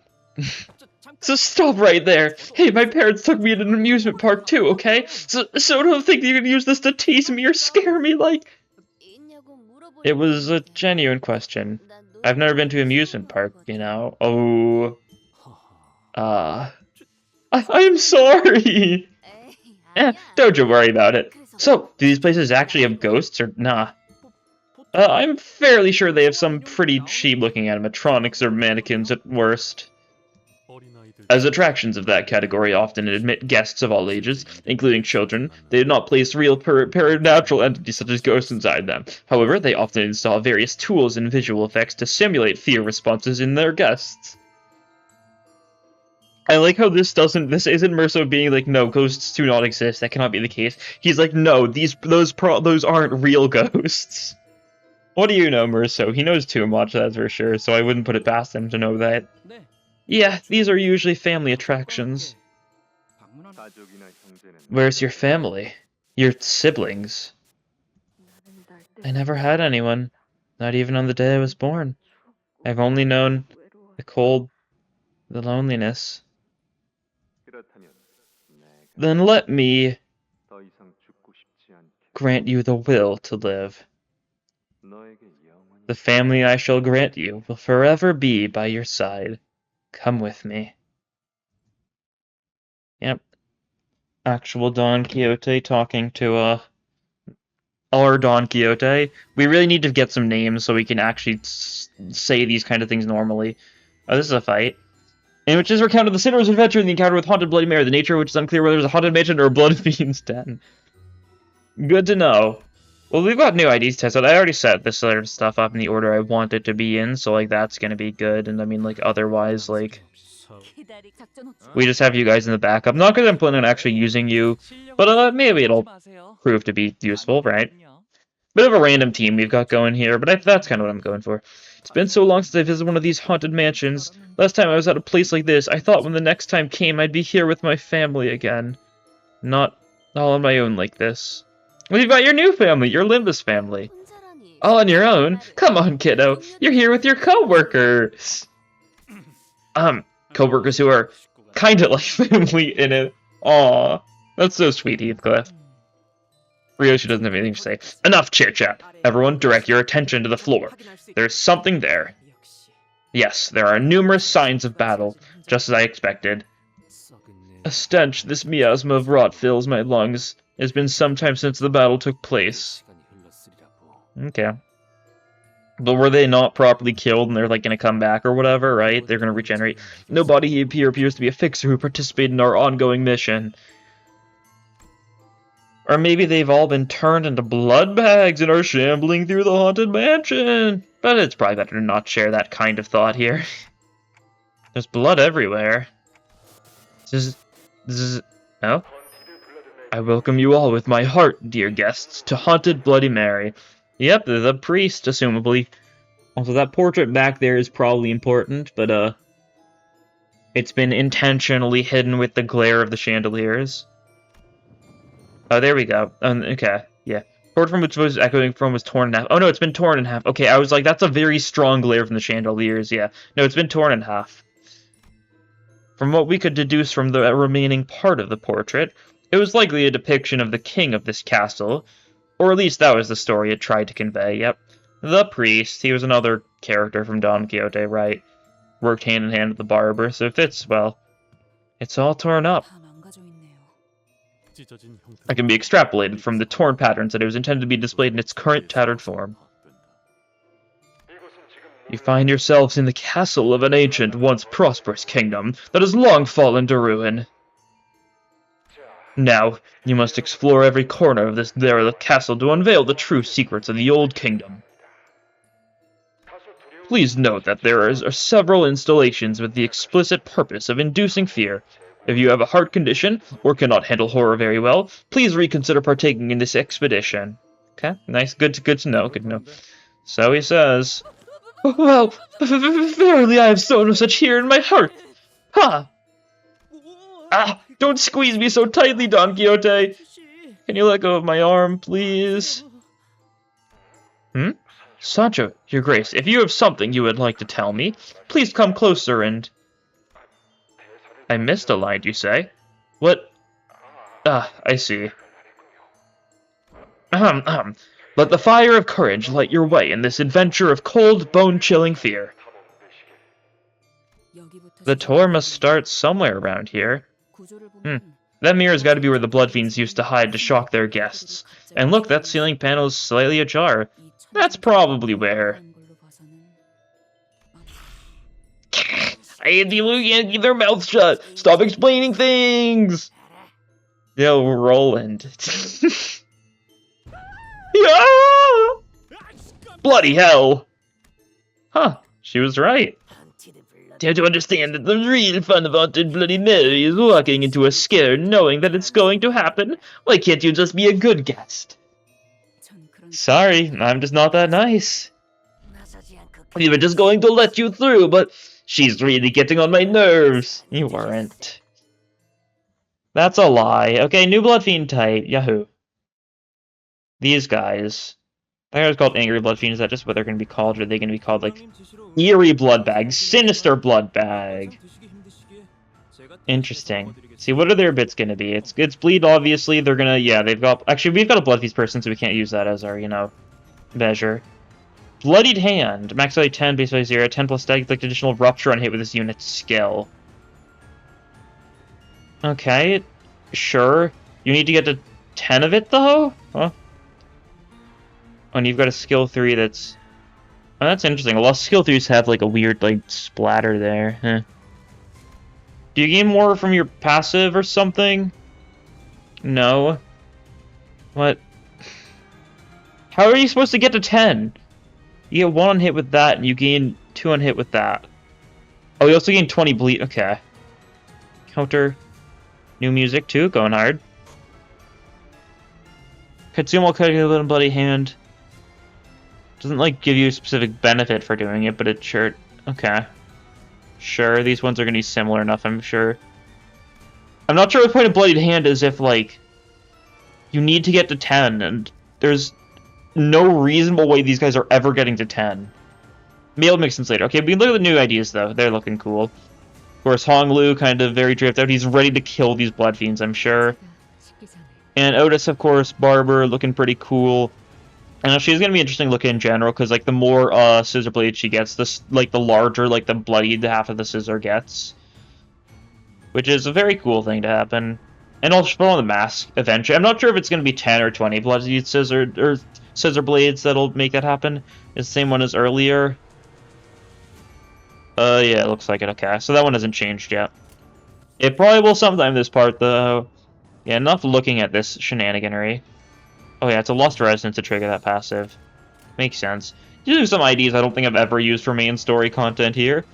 So stop right there! Hey, my parents took me to an amusement park too, okay? So don't think you can use this to tease me or scare me like... It was a genuine question. I've never been to an amusement park, you know? Oh... I'm sorry! Don't you worry about it. So, do these places actually have ghosts or nah? I'm fairly sure they have some pretty cheap-looking animatronics or mannequins at worst. As attractions of that category often admit guests of all ages, including children, they do not place real paranormal entities such as ghosts inside them. However, they often install various tools and visual effects to simulate fear responses in their guests. I like how this isn't Merso being like, no, ghosts do not exist. That cannot be the case. He's like, no, those aren't real ghosts. What do you know, Merso? He knows too much, that's for sure, so I wouldn't put it past him to know that. Yeah, these are usually family attractions. Where's your family? Your siblings? I never had anyone. Not even on the day I was born. I've only known the cold, the loneliness. Then let me grant you the will to live. The family I shall grant you will forever be by your side. Come with me. Yep. Actual Don Quixote talking to, our Don Quixote. We really need to get some names so we can actually say these kind of things normally. Oh, this is a fight. In which is recounted the Cinder's adventure in the encounter with Haunted Bloody Mary, the nature of which is unclear whether there's a haunted mansion or a blood fiend's den. Good to know. Well, we've got new IDs tested. I already set this sort of stuff up in the order I want it to be in, so, like, that's gonna be good. And, I mean, like, otherwise, like, we just have you guys in the backup. Not because I'm planning on actually using you, but maybe it'll prove to be useful, right? Bit of a random team we've got going here, but that's kind of what I'm going for. It's been so long since I visited one of these haunted mansions. Last time I was at a place like this, I thought when the next time came I'd be here with my family again. Not all on my own like this. Well, you've got your new family, your Limbus family. All on your own? Come on, kiddo. You're here with your co-workers. Co-workers who are kind of like family in it. Aw, that's so sweet, Heathcliff. Ryoshi doesn't have anything to say. Enough chit-chat. Everyone, direct your attention to the floor. There's something there. Yes, there are numerous signs of battle, just as I expected. A stench, this miasma of rot fills my lungs. It's been some time since the battle took place. Okay. But were they not properly killed and they're like gonna come back or whatever, right? They're gonna regenerate. Nobody here appears to be a fixer who participated in our ongoing mission. Or maybe they've all been turned into blood bags and are shambling through the haunted mansion. But it's probably better to not share that kind of thought here. There's blood everywhere. This is... Oh? I welcome you all with my heart, dear guests, to Haunted Bloody Mary. Yep, the priest, assumably. Also, that portrait back there is probably important, but, it's been intentionally hidden with the glare of the chandeliers. Oh, there we go. Okay, yeah. Portrait from which was echoing from was torn in half. Oh, no, it's been torn in half. Okay, I was like, that's a very strong glare from the chandeliers, yeah. No, it's been torn in half. From what we could deduce from the remaining part of the portrait, it was likely a depiction of the king of this castle, or at least that was the story it tried to convey, yep. The priest, he was another character from Don Quixote, right? Worked hand in hand with the barber, so it fits well. It's all torn up. It can be extrapolated from the torn patterns that it was intended to be displayed in its current tattered form. You find yourselves in the castle of an ancient, once prosperous kingdom that has long fallen to ruin. Now, you must explore every corner of this derelict castle to unveil the true secrets of the old kingdom. Please note that there are several installations with the explicit purpose of inducing fear. If you have a heart condition, or cannot handle horror very well, please reconsider partaking in this expedition. Okay, nice, good to know, good to know. So he says, well, verily I have so no such fear in my heart. Ha! Ah, don't squeeze me so tightly, Don Quixote. Can you let go of my arm, please? Sancho, your grace, if you have something you would like to tell me, please come closer and... I missed a line, you say? What? Ah, I see. Let the fire of courage light your way in this adventure of cold, bone-chilling fear. The tour must start somewhere around here. That mirror's got to be where the blood fiends used to hide to shock their guests. And look, that ceiling panel is slightly ajar. That's probably where... I hate people who can't keep their mouths shut. Stop explaining things. Yo, Roland. Yeah! Bloody hell. Huh, she was right. You have to understand that the real fun of Haunted Bloody Mary is walking into a scare knowing that it's going to happen. Why can't you just be a good guest? Sorry, I'm just not that nice. We were just going to let you through, but she's really getting on my nerves. You weren't. That's a lie. Okay, new Blood Fiend type. Yahoo. These guys. I think it was called Angry Blood Fiend. Is that just what they're going to be called? Or are they going to be called, like, Eerie Blood Bag? Sinister Blood Bag. Interesting. See, what are their bits going to be? It's bleed, obviously. They're going to... Yeah, they've got... Actually, we've got a Blood Feast person, so we can't use that as our, you know, measure. Bloodied Hand. Max value 10, base value 0. 10 plus stag, like additional Rupture on hit with this unit's skill. Okay. Sure. You need to get to 10 of it, though? Huh? And you've got a skill 3 that's... Oh, that's interesting. A lot of skill 3s have, like, a weird, like, splatter there. Huh. Do you gain more from your passive or something? No. What? How are you supposed to get to 10? You get 1 on hit with that, and you gain 2 on hit with that. Oh, you also gain 20 bleed. Okay. Counter. New music, too. Going hard. Katsumo Kagura Bloody Hand. Doesn't, like, give you a specific benefit for doing it, but it sure... Okay. Sure, these ones are going to be similar enough, I'm sure. I'm not sure what the point of Bloodied Hand is if, like, you need to get to 10, and there's no reasonable way these guys are ever getting to 10. Maybe it'll make sense later. Okay, we can look at the new ideas, though. They're looking cool. Of course, Hong Lu, kind of very drift out. He's ready to kill these Blood Fiends, I'm sure. And Otis, of course, Barber, looking pretty cool. And she's gonna be interesting looking in general, because like the more scissor blades she gets, this like the larger like the bloodied half of the scissor gets, which is a very cool thing to happen. And I'll just put on the mask eventually. I'm not sure if it's gonna be 10 or 20 bloodied scissor blades that'll make that happen. It's the same one as earlier. Yeah, it looks like it. Okay, so that one hasn't changed yet. It probably will sometime this part though. Yeah, enough looking at this shenaniganery. Oh yeah, it's a Lost Resonance to trigger that passive. Makes sense. These are some IDs I don't think I've ever used for main story content here.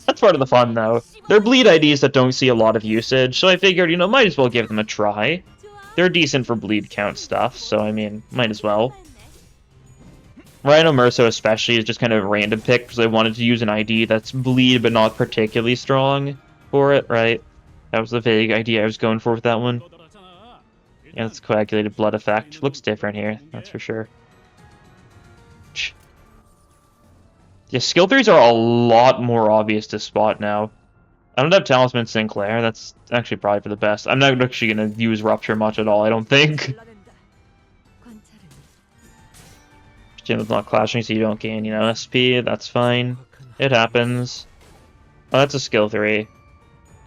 That's part of the fun, though. They're bleed IDs that don't see a lot of usage, so I figured, you know, might as well give them a try. They're decent for bleed count stuff, so I mean, might as well. Rhino Merso especially is just kind of a random pick, because I wanted to use an ID that's bleed but not particularly strong for it, right? That was the vague idea I was going for with that one. Yeah, it's coagulated blood effect. Looks different here, that's for sure. Yeah, skill 3s are a lot more obvious to spot now. I don't have Talisman Sinclair, that's actually probably for the best. I'm not actually going to use Rupture much at all, I don't think. Jim's not clashing, so you don't gain, you know, SP, that's fine. It happens. Oh, that's a skill 3.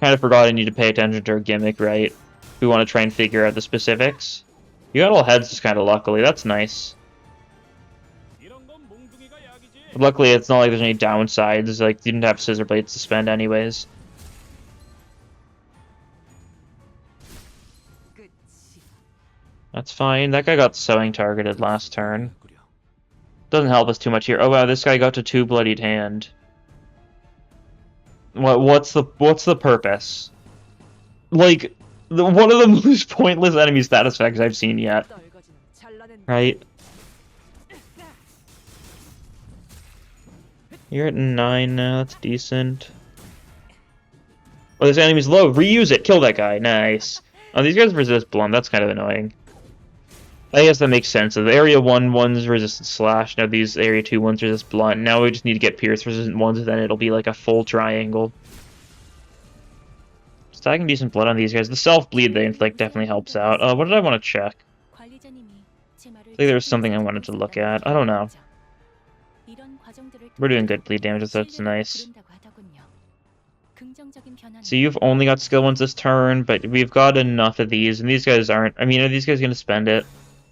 Kind of forgot I need to pay attention to her gimmick, right? We want to try and figure out the specifics. You got all heads just kind of luckily, that's nice. Luckily, it's not like there's any downsides, like, you didn't have scissor blades to spend anyways. That's fine, that guy got sewing targeted last turn. Doesn't help us too much here. Oh wow, this guy got to 2 bloodied hand. What's the purpose? Like, one of the most pointless enemy status effects I've seen yet. Right? You're at 9 now, that's decent. Oh, this enemy's low. Reuse it. Kill that guy. Nice. Oh, these guys resist blunt. That's kind of annoying. I guess that makes sense. So the Area 1 ones resist slash. Now these Area 2 ones resist blunt. Now we just need to get pierce resistant ones, then it'll be like a full triangle. Stacking decent blood on these guys. The self-bleed they inflict definitely helps out. What did I want to check? I think there was something I wanted to look at. I don't know. We're doing good bleed damage, so that's nice. So you've only got skill 1s this turn, but we've got enough of these, and these guys aren't... I mean, are these guys going to spend it?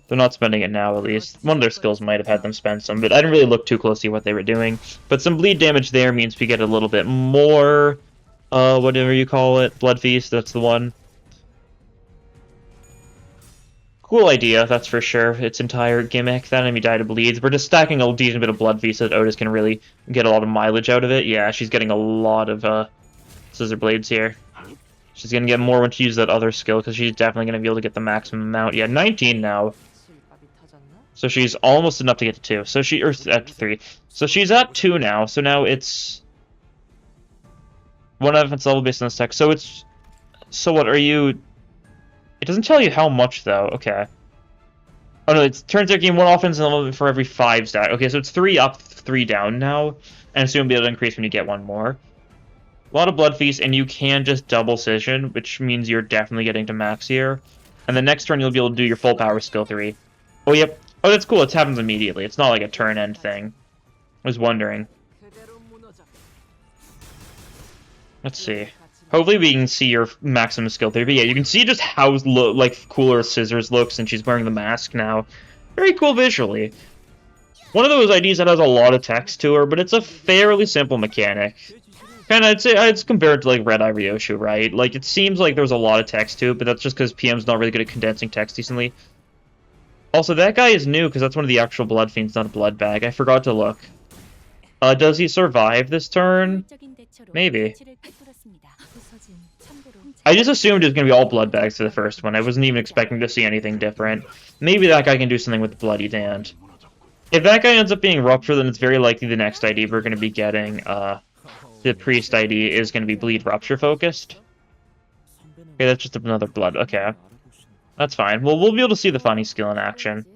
They're not spending it now, at least. One of their skills might have had them spend some, but I didn't really look too closely at what they were doing. But some bleed damage there means we get a little bit more... whatever you call it. Blood Feast, that's the one. Cool idea, that's for sure. Its entire gimmick. That enemy died of bleeds. We're just stacking a decent bit of blood feast so that Otis can really get a lot of mileage out of it. Yeah, she's getting a lot of scissor blades here. She's gonna get more when she uses that other skill because she's definitely gonna be able to get the maximum amount. Yeah, 19 now. So she's almost enough to get to 2. So or at 3. So she's at 2 now. So now it's one offense level based on this tech. So it's what are you? It doesn't tell you how much, though. Okay. Oh, no, it turns out gain 1 offense level for every 5 stack. Okay, so it's 3 up, 3 down now. And soon be able to increase when you get 1 more. A lot of Blood Feast, and you can just double Scission, which means you're definitely getting to max here. And the next turn, you'll be able to do your full power skill 3. Oh, yep. Oh, that's cool. It happens immediately. It's not like a turn-end thing. I was wondering. Let's see. Hopefully we can see your maximum skill 3. But yeah, you can see just how cooler Scissors looks, and she's wearing the mask now. Very cool visually. One of those IDs that has a lot of text to her, but it's a fairly simple mechanic. Kind of, I'd say it's compared to like Red Eye Ryoshu, right? Like it seems like there's a lot of text to it, but that's just because PM's not really good at condensing text decently. Also, that guy is new because that's one of the actual Blood Fiends, not a Blood Bag. I forgot to look. Does he survive this turn? Maybe. I just assumed it was going to be all Blood Bags for the first one. I wasn't even expecting to see anything different. Maybe that guy can do something with Bloodied Hand. If that guy ends up being Rupture, then it's very likely the next ID we're going to be getting, the Priest ID is going to be Bleed Rupture focused. Okay, that's just another Blood. Okay. That's fine. Well, we'll be able to see the funny skill in action.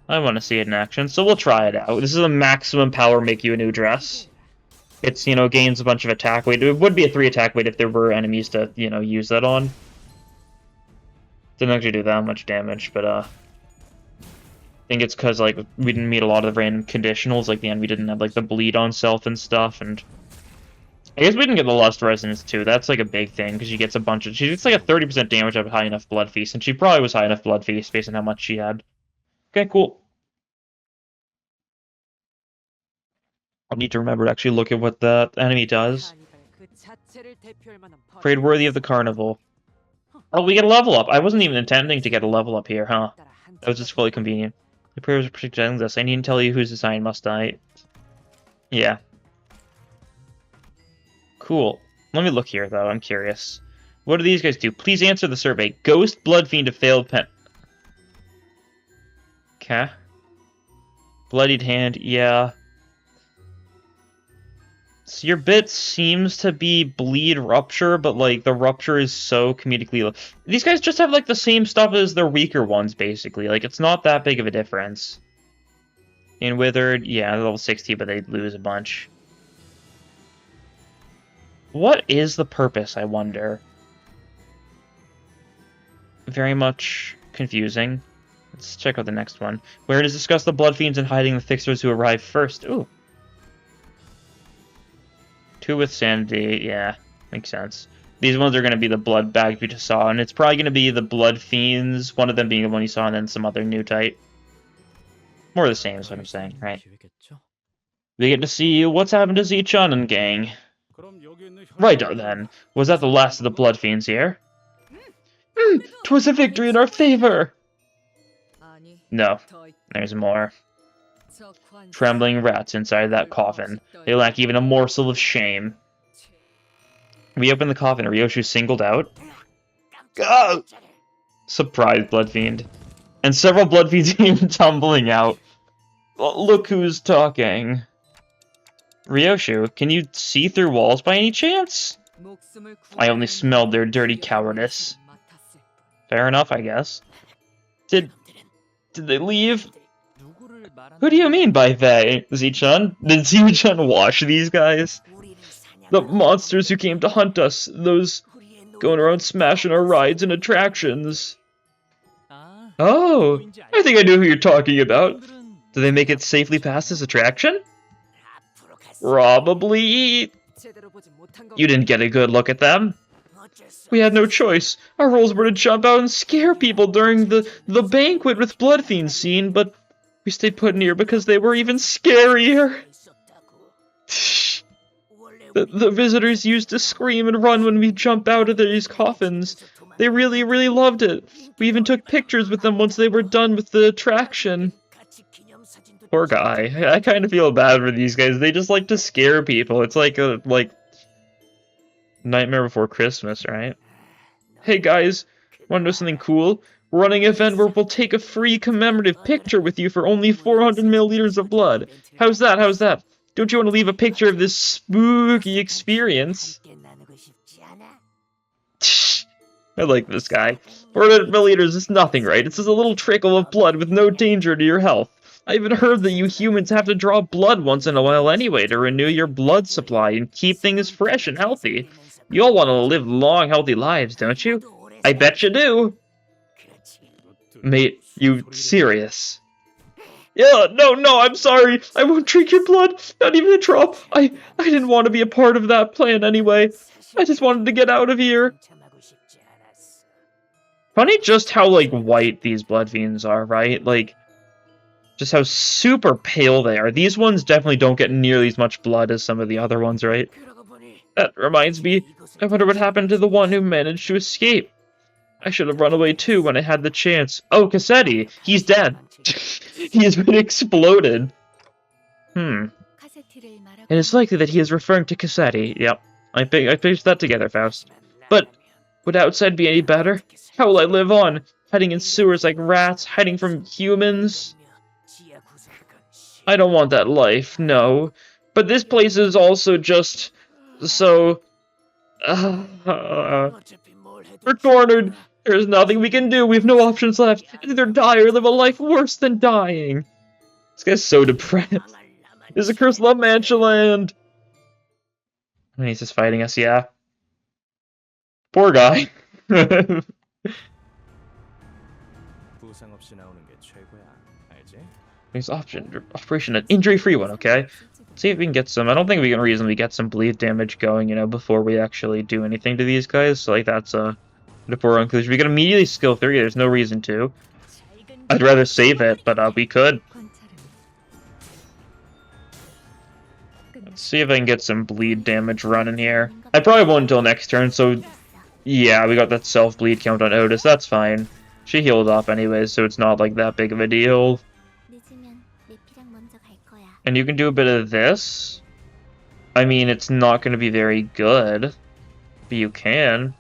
I want to see it in action, so we'll try it out. This is a maximum power make you a new dress. It's, you know, gains a bunch of attack weight. It would be a 3 attack weight if there were enemies to, you know, use that on. Didn't actually do that much damage, but, I think it's because, like, we didn't meet a lot of the random conditionals, like the enemy didn't have, like, the bleed on self and stuff, and... I guess we didn't get the Lust Resonance, too. That's, like, a big thing, because she gets a bunch of... She gets, like, a 30% damage out of high enough Blood Feast, and she probably was high enough Blood Feast based on how much she had. Okay, cool. I'll need to remember to actually look at what the enemy does. Parade worthy of the carnival. Oh, we get a level up. I wasn't even intending to get a level up here, huh? That was just fully convenient. The prayers are protecting this. I need to tell you who's assigned must die. Yeah. Cool. Let me look here, though. I'm curious. What do these guys do? Please answer the survey. Ghost, Blood Fiend, to failed pen... Okay. Bloodied Hand, yeah. So your bit seems to be Bleed Rupture, but, like, the Rupture is so comedically low. These guys just have, like, the same stuff as their weaker ones, basically. Like, it's not that big of a difference. In Withered, yeah, level 60, but they lose a bunch. What is the purpose, I wonder? Very much confusing. Let's check out the next one. Where it is discuss the Blood Fiends and hiding the Fixers who arrive first. Ooh. 2 with Sanity, yeah, makes sense. These ones are going to be the Blood Bag we just saw, and it's probably going to be the Blood Fiends, one of them being the one you saw, and then some other new type. More of the same is what I'm saying, right? We get to see what's happened to Z-Chun and gang. Right then, was that the last of the Blood Fiends here? 'Twas a victory in our favor! No, there's more. Trembling rats inside that coffin. They lack even a morsel of shame. We open the coffin. Ryoshu singled out. Go! Surprise, Blood Fiend. And several Blood Fiends came tumbling out. Look who's talking. Ryoshu, can you see through walls by any chance? I only smelled their dirty cowardice. Fair enough, I guess. Did they leave? Who do you mean by they, Z-Chun? Did Z-Chun wash these guys? The monsters who came to hunt us, those going around smashing our rides and attractions. Oh, I think I know who you're talking about. Did they make it safely past this attraction? Probably. You didn't get a good look at them. We had no choice. Our roles were to jump out and scare people during the banquet with Blood Fiend scene, but we stayed put near because they were even scarier. The visitors used to scream and run when we jumped out of these coffins. They really, really loved it. We even took pictures with them once they were done with the attraction. Poor guy. I kind of feel bad for these guys. They just like to scare people. It's like a Nightmare Before Christmas, right? Hey guys, want to know something cool? We're running an event where we'll take a free commemorative picture with you for only 400 milliliters of blood. How's that? How's that? Don't you want to leave a picture of this spooky experience? I like this guy. 400 milliliters is nothing, right? It's just a little trickle of blood with no danger to your health. I even heard that you humans have to draw blood once in a while anyway to renew your blood supply and keep things fresh and healthy. You all want to live long, healthy lives, don't you? I bet you do. Mate, you serious? Yeah, no, I'm sorry. I won't drink your blood. Not even a drop. I didn't want to be a part of that plan anyway. I just wanted to get out of here. Funny just how, like, white these blood fiends are, right? Like, just how super pale they are. These ones definitely don't get nearly as much blood as some of the other ones, right? That reminds me, I wonder what happened to the one who managed to escape. I should have run away too when I had the chance. Oh, Cassetti! He's dead! He has been exploded! It is likely that he is referring to Cassetti. Yep. I pieced that together, Faust. But, would outside be any better? How will I live on? Hiding in sewers like rats, hiding from humans? I don't want that life, no. But this place is also just... so... we're cornered! There's nothing we can do, we have no options left. Either die or live a life worse than dying. This guy's so depressed. There's a cursed love mansion. And he's just fighting us, yeah. Poor guy. He's operation an injury-free one, okay? See if we can get some. I don't think we can reasonably get some bleed damage going, you know, before we actually do anything to these guys. So, like, that's a poor conclusion. We can immediately skill 3. There's no reason to. I'd rather save it, but we could. Let's see if I can get some bleed damage running here. I probably won't until next turn, so yeah, we got that self-bleed count on Otis. That's fine. She healed off anyways, so it's not like that big of a deal. And you can do a bit of this. I mean, it's not going to be very good, but you can.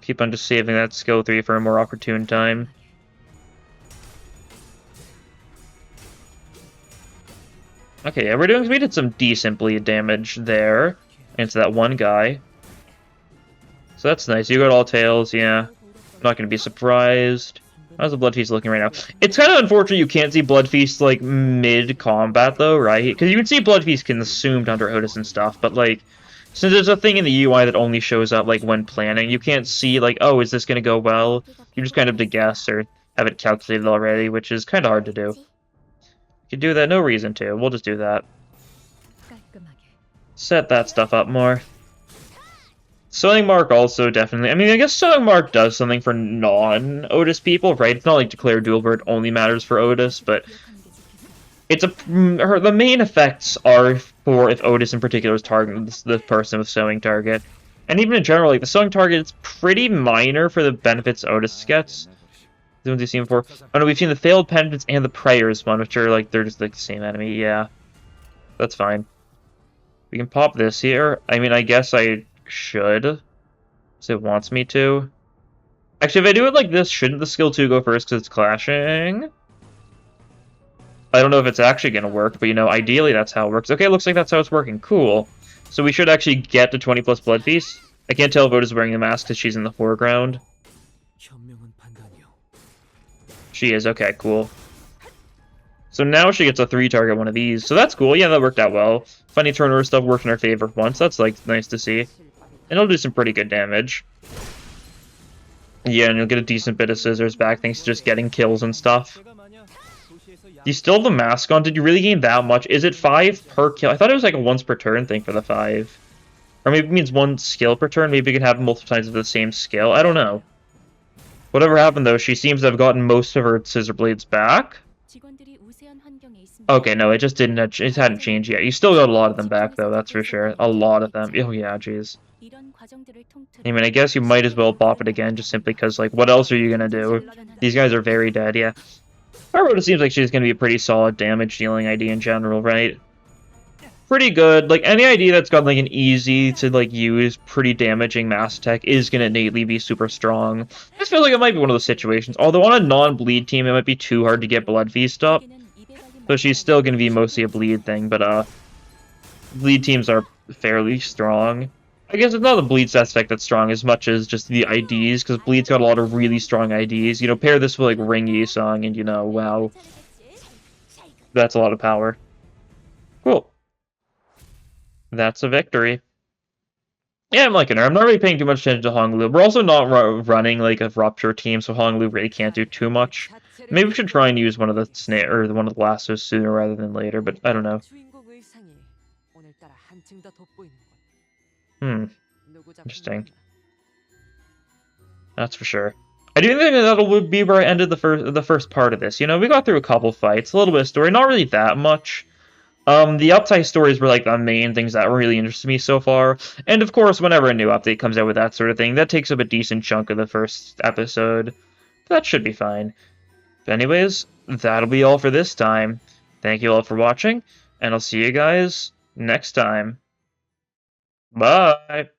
Keep on just saving that skill 3 for a more opportune time. Okay, yeah, we did some decent bleed damage there. Into that one guy. So that's nice. You got all tails, yeah. I'm not going to be surprised. How's the Blood Feast looking right now? It's kind of unfortunate you can't see Blood Feast, like, mid-combat, though, right? Because you can see Blood Feast consumed under Otis and stuff, but, like, since there's a thing in the UI that only shows up, like, when planning, you can't see, like, oh, is this going to go well? You just kind of have to guess or have it calculated already, which is kind of hard to do. You can do that, no reason to. We'll just do that. Set that stuff up more. Sewing Mark also definitely... I mean, I guess Sewing Mark does something for non-Otis people, right? It's not like Declare Duel where it only matters for Otis, but... it's the main effects are for if Otis in particular is targeting the person with Sewing Target. And even in general, like, the Sewing Target is pretty minor for the benefits Otis gets. The ones you've seen before. Oh no, we've seen the Failed Penitence and the Prayers one, which are, like, they're just, like, the same enemy, yeah. That's fine. We can pop this here. I mean, I guess I should. So it wants me to. Actually, if I do it like this, shouldn't the skill 2 go first because it's clashing? I don't know if it's actually going to work, but, you know, ideally that's how it works. Okay, looks like that's how it's working. Cool. So we should actually get to 20 plus Blood Feast. I can't tell if Otis is wearing the mask because she's in the foreground. She is. Okay, cool. So now she gets a 3-target one of these. So that's cool. Yeah, that worked out well. Funny turn order stuff worked in our favor once. That's, like, nice to see. And it'll do some pretty good damage. Yeah, and you'll get a decent bit of scissors back thanks to just getting kills and stuff. You still have the mask on? Did you really gain that much? Is it 5 per kill? I thought it was like a once per turn thing for the 5. Or maybe it means 1 skill per turn. Maybe you can have multiple times of the same skill. I don't know. Whatever happened, though, she seems to have gotten most of her scissor blades back. Okay, no, it just didn't. It hadn't changed yet. You still got a lot of them back, though. That's for sure. A lot of them. Oh yeah, jeez. I mean, I guess you might as well pop it again, just simply because, like, what else are you gonna do? These guys are very dead. Yeah. Firewood seems like she's gonna be a pretty solid damage dealing ID in general, right? Pretty good. Like, any ID that's got, like, an easy to, like, use, pretty damaging mass attack is gonna innately be super strong. I just feel like it might be one of those situations. Although on a non-bleed team, it might be too hard to get Blood Feast up. So she's still gonna be mostly a bleed thing, but, bleed teams are fairly strong. I guess it's not the bleed aspect that's strong as much as just the IDs, because bleed's got a lot of really strong IDs. You know, pair this with, like, Ring Yi-sung, and, you know, wow. That's a lot of power. Cool. That's a victory. Yeah, I'm liking her. I'm not really paying too much attention to Honglu. We're also not running like a Rupture team, so Honglu really can't do too much. Maybe we should try and use one of the snare or one of the lassos sooner rather than later, but I don't know. Interesting. That's for sure. I do think that'll be where I ended the first part of this. You know, we got through a couple fights, a little bit of story, not really that much. The upside stories were like the main things that really interested me so far. And of course, whenever a new update comes out with that sort of thing, that takes up a decent chunk of the first episode. That should be fine. But anyways, that'll be all for this time. Thank you all for watching, and I'll see you guys next time. Bye!